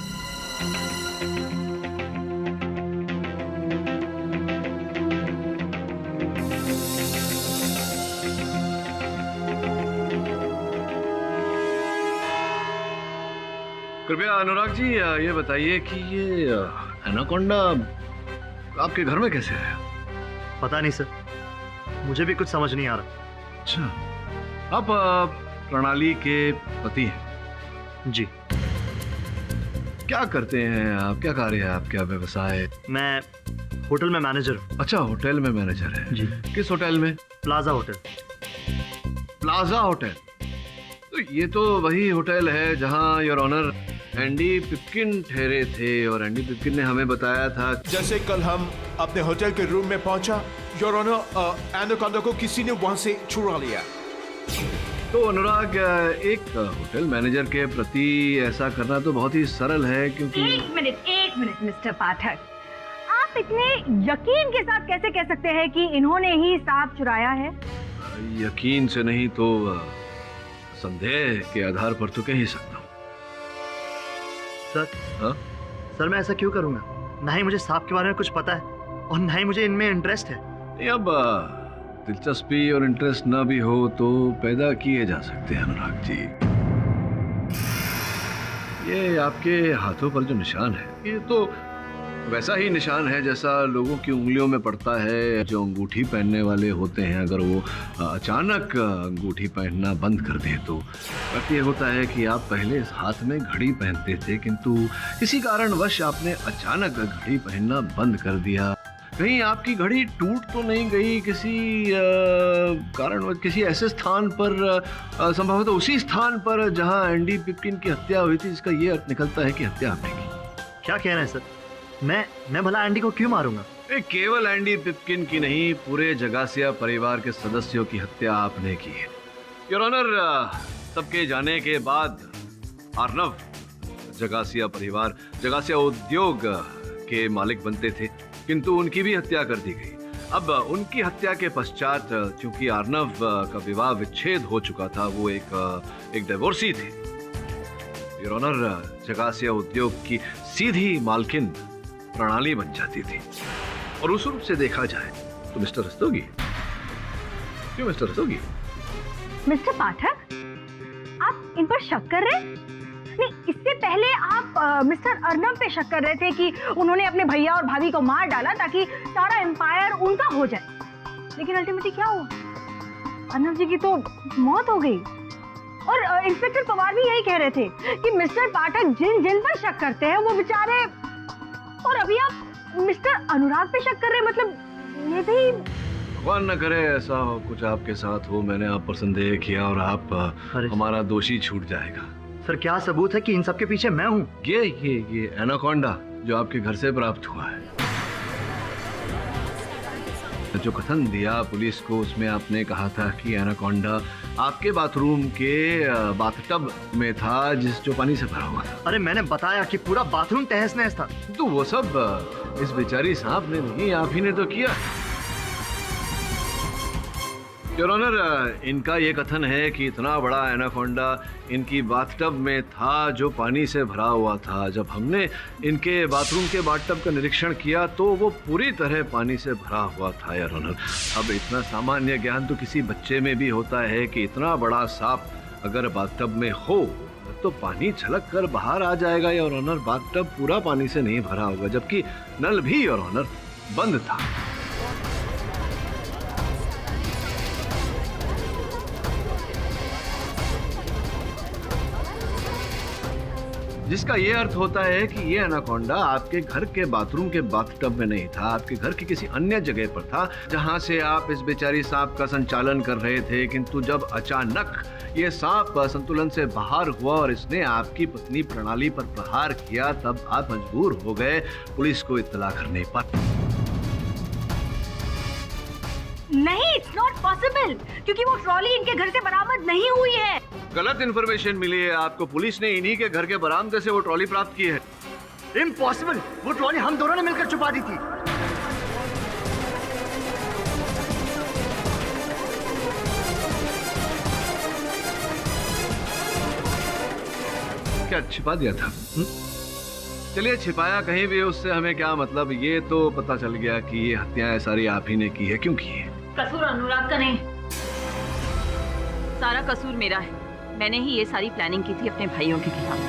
कृपया अनुराग जी ये बताइए कि ये एनाकोंडा आपके घर में कैसे आया? पता नहीं सर, मुझे भी कुछ समझ नहीं आ रहा। अच्छा, आप प्रणाली के पति हैं? जी। क्या करते हैं आप, क्या कार्य है आपका, व्यवसाय? मैं होटल में मैनेजर हूँ। अच्छा, होटल में मैनेजर है जी। किस होटल में? Plaza hotel. प्लाजा होटल, तो ये तो वही होटल है जहाँ योर ऑनर एंडी पिपकिन ठहरे थे, और एंडी पिपकिन ने हमें बताया था। जैसे कल हम अपने होटल के रूम में पहुंचा, योर ऑनर एनाकोंडा को किसी ने वहां से चुरा लिया। तो अनुराग, एक होटल मैनेजर के प्रति ऐसा करना तो बहुत ही सरल है, क्योंकि एक मिनट मिस्टर पाठक, आप इतने यकीन के साथ कैसे कह सकते हैं कि इन्होंने ही सांप चुराया है? यकीन से नहीं तो संदेह के आधार पर तो कह ही सकता हूँ। सर, सर मैं ऐसा क्यों करूंगा? ना ही मुझे सांप के बारे में कुछ पता है और ना ही मुझे इनमें इंटरेस्ट है। नहीं, अब दिलचस्पी और इंटरेस्ट ना भी हो तो पैदा किए जा सकते हैं अनुराग जी। ये आपके हाथों पर जो निशान है, ये तो वैसा ही निशान है जैसा लोगों की उंगलियों में पड़ता है जो अंगूठी पहनने वाले होते हैं। अगर वो अचानक अंगूठी पहनना बंद कर दें तो बात ये होता है कि आप पहले इस हाथ में घड़ी पहनते थे, किंतु किसी कारणवश आपने अचानक घड़ी पहनना बंद कर दिया। कहीं आपकी घड़ी टूट तो नहीं गई किसी कारणवश, किसी ऐसे स्थान पर, संभवतः उसी स्थान पर जहां एंडी पिपकिन की हत्या हुई थी, जिसका ये अर्थ निकलता है कि हत्या आपने की। क्या कह रहे हैं सर? मैं भला एंडी को क्यों मारूंगा? केवल एंडी पिपकिन की नहीं, पूरे जगासिया परिवार के सदस्यों की हत्या आपने की है। योर ऑनर, सबके जाने के बाद अर्नव जगासिया परिवार, जगासिया उद्योग के मालिक बनते थे, किंतु उनकी भी हत्या कर दी गई। अब उनकी हत्या के पश्चात चूंकि अर्नव का विवाह विच्छेद हो चुका था, वो एक डिवोर्सी थे, योर ऑनर जगासिया उद्योग की सीधी मालकिन प्रणाली बन जाती थी। और उस रूप से देखा जाए तो मिस्टर रस्तोगी, क्यों मिस्टर रस्तोगी? मिस्टर पाठक, आप इन पर शक कर रहे हैं? नहीं, इससे पहले आप मिस्टर अर्नव पे शक कर रहे थे कि उन्होंने अपने भैया और भाभी को मार डाला ताकि सारा एम्पायर उनका हो जाए। लेकिन अल्टीमेटली क्या हुआ? अर्नव जी की तो मौत हो गई। और इंस्पेक्टर पवार भी यही कह रहे थे कि मिस्टर पाठक जिन पर शक करते हैं वो बेचारे, और अभी आप मिस्टर अनुराग पे शक कर रहे हैं, मतलब ये भी। भगवान न करे ऐसा हो कुछ आपके साथ हो, मैंने आप पर संदेह किया और आप हमारा दोषी छूट जाएगा। सर, क्या सबूत है कि इन सब के पीछे मैं हूँ? ये एनाकोंडा जो आपके घर से प्राप्त हुआ है, जो कथन दिया पुलिस को, उसमें आपने कहा था कि एनाकोंडा आपके बाथरूम के बाथटब में था जो पानी से भरा हुआ था। अरे मैंने बताया कि पूरा बाथरूम तहस नहस था। तो वो सब इस बेचारी सांप ने नहीं, आप ही ने तो किया। योर ऑनर, इनका ये कथन है कि इतना बड़ा एनाकोंडा इनकी बाथटब में था जो पानी से भरा हुआ था। जब हमने इनके बाथरूम के बाथटब का निरीक्षण किया तो वो पूरी तरह पानी से भरा हुआ था। योर ऑनर, अब इतना सामान्य ज्ञान तो किसी बच्चे में भी होता है कि इतना बड़ा सांप अगर बाथटब में हो तो पानी छलक कर बाहर आ जाएगा। योर ऑनर, बाथटब पूरा पानी से नहीं भरा होगा, जबकि नल भी योर ऑनर बंद था। जिसका ये अर्थ होता है कि ये एनाकोंडा आपके घर के बाथरूम के बाथटब में नहीं था, आपके घर की किसी अन्य जगह पर था जहां से आप इस बेचारी सांप का संचालन कर रहे थे। किंतु जब अचानक ये सांप संतुलन से बाहर हुआ और इसने आपकी पत्नी प्रणाली पर प्रहार किया, तब आप मजबूर हो गए पुलिस को इत्तला करने पर। नहीं, इट्स नॉट पॉसिबल, क्योंकि वो ट्रॉली इनके घर से बरामद नहीं हुई है। गलत इन्फॉर्मेशन मिली है आपको। पुलिस ने इन्हीं के घर के बरामदे से वो ट्रॉली प्राप्त की है। इम्पॉसिबल, वो ट्रॉली हम दोनों ने मिलकर छुपा दी थी। क्या छिपा दिया था? चलिए, छिपाया कहीं भी, उससे हमें क्या मतलब। ये तो पता चल गया कि ये हत्याएं सारी आप ही ने की है। क्यों की है? कसूर अनुराग का नहीं, सारा कसूर मेरा है। मैंने ही ये सारी प्लानिंग की थी अपने भाइयों के खिलाफ।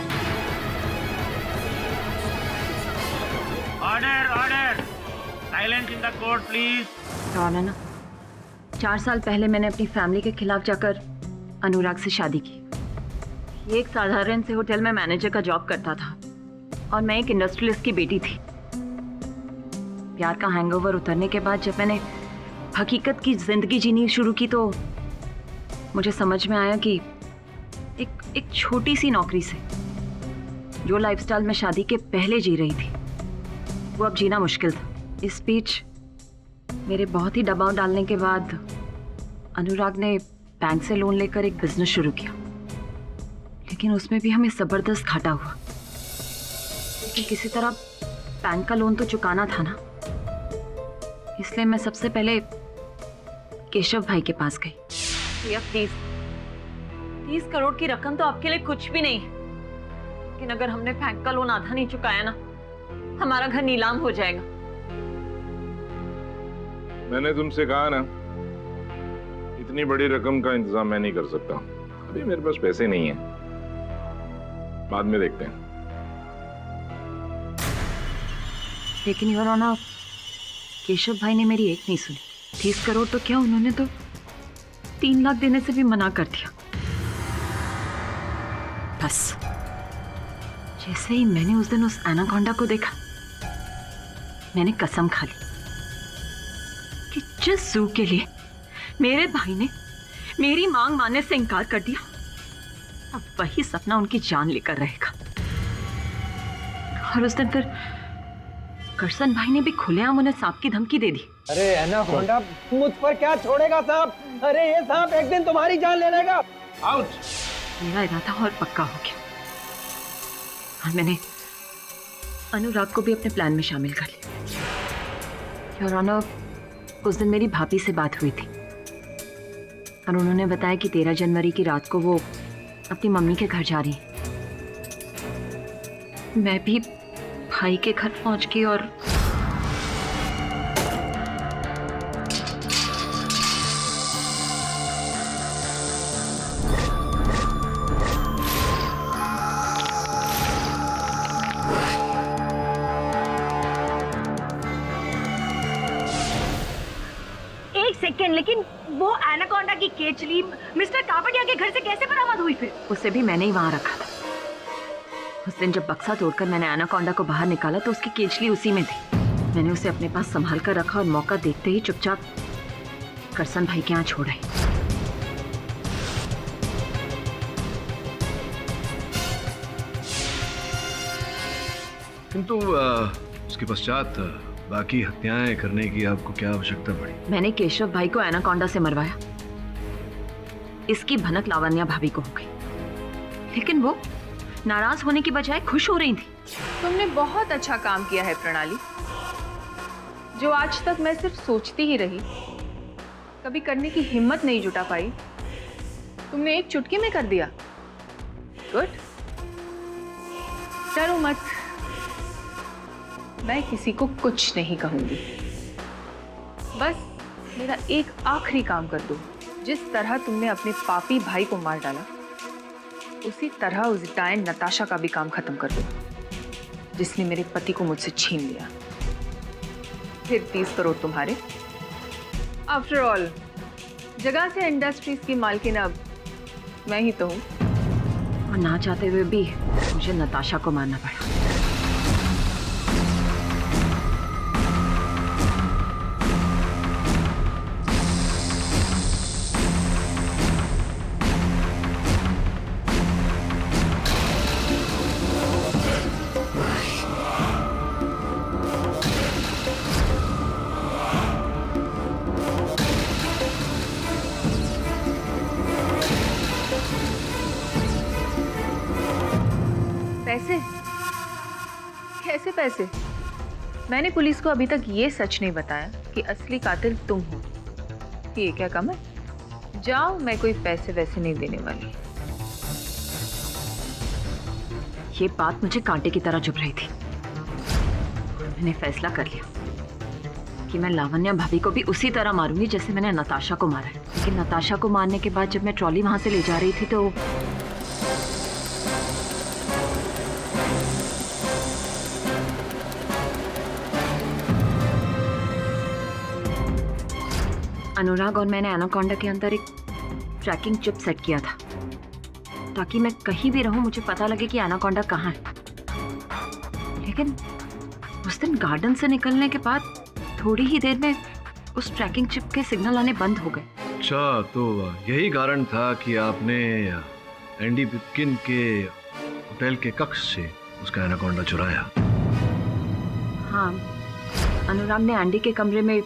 Order order, silence in the court please. ना 4 साल पहले मैंने अपनी फैमिली के खिलाफ जाकर अनुराग से शादी की। ये एक साधारण से होटल में मैनेजर का जॉब करता था और मैं एक इंडस्ट्रियलिस्ट की बेटी थी। प्यार का हैंगओवर उतरने के बाद जब मैंने हकीकत की जिंदगी जीनी शुरू की तो मुझे समझ में आया कि एक छोटी सी नौकरी से जो लाइफस्टाइल में शादी के पहले जी रही थी वो अब जीना मुश्किल था। इस बीच मेरे बहुत ही दबाव डालने के बाद अनुराग ने बैंक से लोन लेकर एक बिजनेस शुरू किया, लेकिन उसमें भी हमें जबरदस्त घाटा हुआ। लेकिन किसी तरह बैंक का लोन तो चुकाना था ना, इसलिए मैं सबसे पहले केशव भाई के पास गई। भैया प्लीज, 30 करोड़ की रकम तो आपके लिए कुछ भी नहीं, लेकिन अगर हमने बैंक का लोन आधा नहीं चुकाया ना, हमारा घर नीलाम हो जाएगा। मैंने तुमसे कहा ना, इतनी बड़ी रकम का इंतजाम मैं नहीं कर सकता। अभी मेरे पास पैसे नहीं है, बाद में देखते हैं। लेकिन योर ऑनर, केशव भाई ने मेरी एक नहीं सुनी। 30 करोड़ तो क्या, उन्होंने तो 3 लाख देने से भी मना कर दिया। बस जैसे ही मैंने उस दिन उस एनाकोंडा को देखा, मैंने कसम खा ली कि जिस जू के लिए मेरे भाई ने मेरी मांग मानने से इनकार कर दिया, अब वही सपना उनकी जान लेकर रहेगा। और उस दिन फिर करसन भाई ने भी खुलेआम उन्हें सांप की धमकी दे दी। अरे एनाकोंडा मुझ पर क्या छोड़ेगा सांप? अरे ये सांप एक दिन तुम्हारी जान ले लेगा। आउट। मेरा इरादा और पक्का हो गया और मैंने अनुराग को भी अपने प्लान में शामिल कर लिया। योर ऑनर, उस दिन मेरी भाभी से बात हुई थी और उन्होंने बताया कि 13 जनवरी की रात को वो अपनी मम्मी के घर जा रही है। मैं भी भाई के घर पहुंच गई और सेकेंड, लेकिन वो एनाकोंडा की केचली मिस्टर कापड़िया के घर से कैसे बरामद हुई? फिर उसे भी मैंने ही वहां रखा था। उस दिन जब बक्सा तोड़कर मैंने एनाकोंडा को बाहर निकाला तो उसकी केचली उसी में थी। मैंने उसे अपने पास संभाल कर रखा और मौका देखते ही चुपचाप करसन भाई के यहाँ छोड़ आई। किंतु उसके पश्चात बाकी हत्याएं करने की आपको क्या आवश्यकता पड़ी? मैंने केशव भाई को एनाकोंडा से मरवाया, इसकी भनक लावण्या भाभी को हो गई, लेकिन वो नाराज होने की बजाय खुश हो रही थी। तुमने बहुत अच्छा काम किया है प्रणाली, जो आज तक मैं सिर्फ सोचती ही रही, कभी करने की हिम्मत नहीं जुटा पाई, तुमने एक चुटकी में कर दिया। गुड। डरो मत, मैं किसी को कुछ नहीं कहूंगी। बस मेरा एक आखिरी काम कर दो। जिस तरह तुमने अपने पापी भाई को मार डाला, उसी तरह उस डायन नताशा का भी काम खत्म कर दो, जिसने मेरे पति को मुझसे छीन लिया। फिर 30 करोड़ तुम्हारे। आफ्टर ऑल जगह से इंडस्ट्रीज की मालकिन अब मैं ही तो हूँ। और ना चाहते हुए भी मुझे नताशा को मारना पड़ा। पैसे? कैसे पैसे? मैंने पुलिस को अभी तक ये सच नहीं बताया कि असली कातिल तुम हो। ये क्या कम है? जाओ, मैं कोई पैसे वैसे नहीं देने वाली। ये बात मुझे कांटे की तरह चुभ रही थी। मैंने फैसला कर लिया कि मैं लावण्या भाभी को भी उसी तरह मारूंगी जैसे मैंने नताशा को मारा है। लेकिन नताशा को मारने के बाद जब मैं ट्रॉली वहां से ले जा रही थी तो अनुराग और मैंने एनाकोंडा के अंदर एक ट्रैकिंग चिप सेट किया था ताकि मैं कहीं भी रहूं मुझे पता लगे कि एनाकोंडा कहाँ है। लेकिन उस दिन गार्डन से निकलने के बाद थोड़ी ही देर में उस ट्रैकिंग चिप के सिग्नल आने बंद हो गए। अच्छा, तो यही कारण था कि आपने एंडी पिपकिन के होटल के कक्ष से उसका एनाकोंडा चुराया। हाँ, अनुराग ने एंडी के कमरे में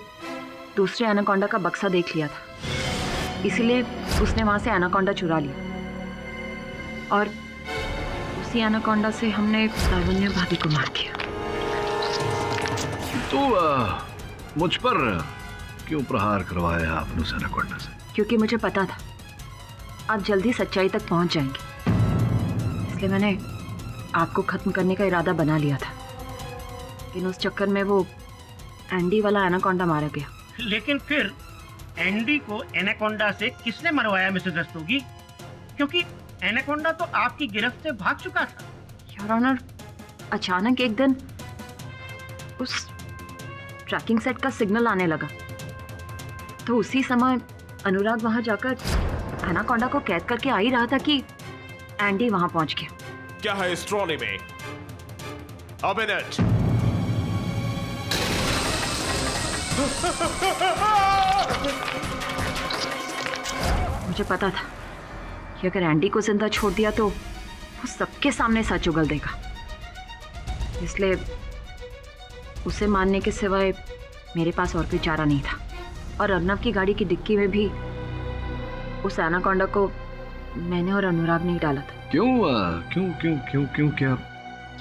दूसरे एनाकोंडा का बक्सा देख लिया था, इसलिए उसने वहां से एनाकोंडा चुरा लिया और उसी एनाकोंडा से हमने लावण्या भाभी को मार दिया। तो मुझ पर क्यों प्रहार करवाया आपने उस एनाकोंडा से? क्योंकि मुझे पता था आप जल्दी सच्चाई तक पहुंच जाएंगे, इसलिए मैंने आपको खत्म करने का इरादा बना लिया था। लेकिन उस चक्कर में वो एंडी वाला एनाकोंडा मारा गया। लेकिन फिर एंडी को एनाकोंडा से किसने मरवाया मिसेस रस्तोगी? क्योंकि एनाकोंडा तो आपकी गिरफ्त से भाग चुका था। योर ऑनर, अचानक एक दिन उस ट्रैकिंग सेट का सिग्नल आने लगा, तो उसी समय अनुराग वहां जाकर एनाकोंडा को कैद करके आ ही रहा था कि एंडी वहां पहुंच गया। क्या है इस ट्रॉली में? A minute. मुझे पता था कि अगर एंडी को जिंदा छोड़ दिया तो वो सबके सामने सच उगल देगा, इसलिए उसे मारने के सिवाय मेरे पास और कोई चारा नहीं था। और अर्नव की गाड़ी की डिक्की में भी उस एनाकोंडा को मैंने और अनुराग ने ही डाला था। क्यों क्यों क्यों क्यों क्यों क्या?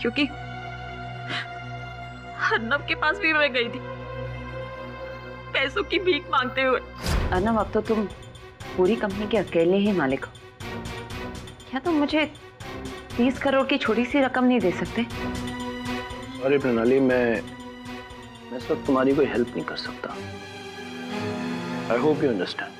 क्योंकि अर्नव के पास भी मैं गई थी पैसों की भीख मांगते हुए। अर्नव, अब तो तुम पूरी कंपनी के अकेले ही मालिक हो, क्या तुम मुझे 30 करोड़ की छोटी सी रकम नहीं दे सकते? अरे प्रणाली, मैं इस वक्त तुम्हारी कोई हेल्प नहीं कर सकता। I hope you understand.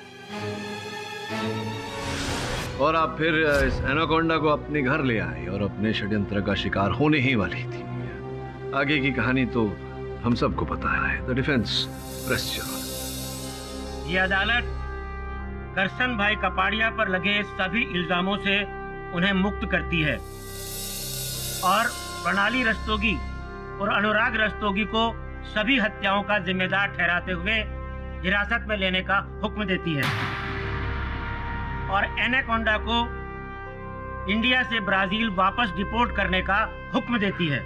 और आप फिर इस एनाकोंडा को अपने घर ले आए और अपने षड्यंत्र का शिकार होने ही वाली थी। आगे की कहानी तो हम सबको पता है। The defence press. ये अदालत करसन भाई कपाड़िया पर लगे सभी इल्जामों से उन्हें मुक्त करती है और प्रणाली रस्तोगी और अनुराग रस्तोगी को सभी हत्याओं का जिम्मेदार ठहराते हुए हिरासत में लेने का हुक्म देती है और एनाकोंडा को इंडिया से ब्राजील वापस डिपोर्ट करने का हुक्म देती है।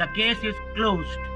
The case is closed.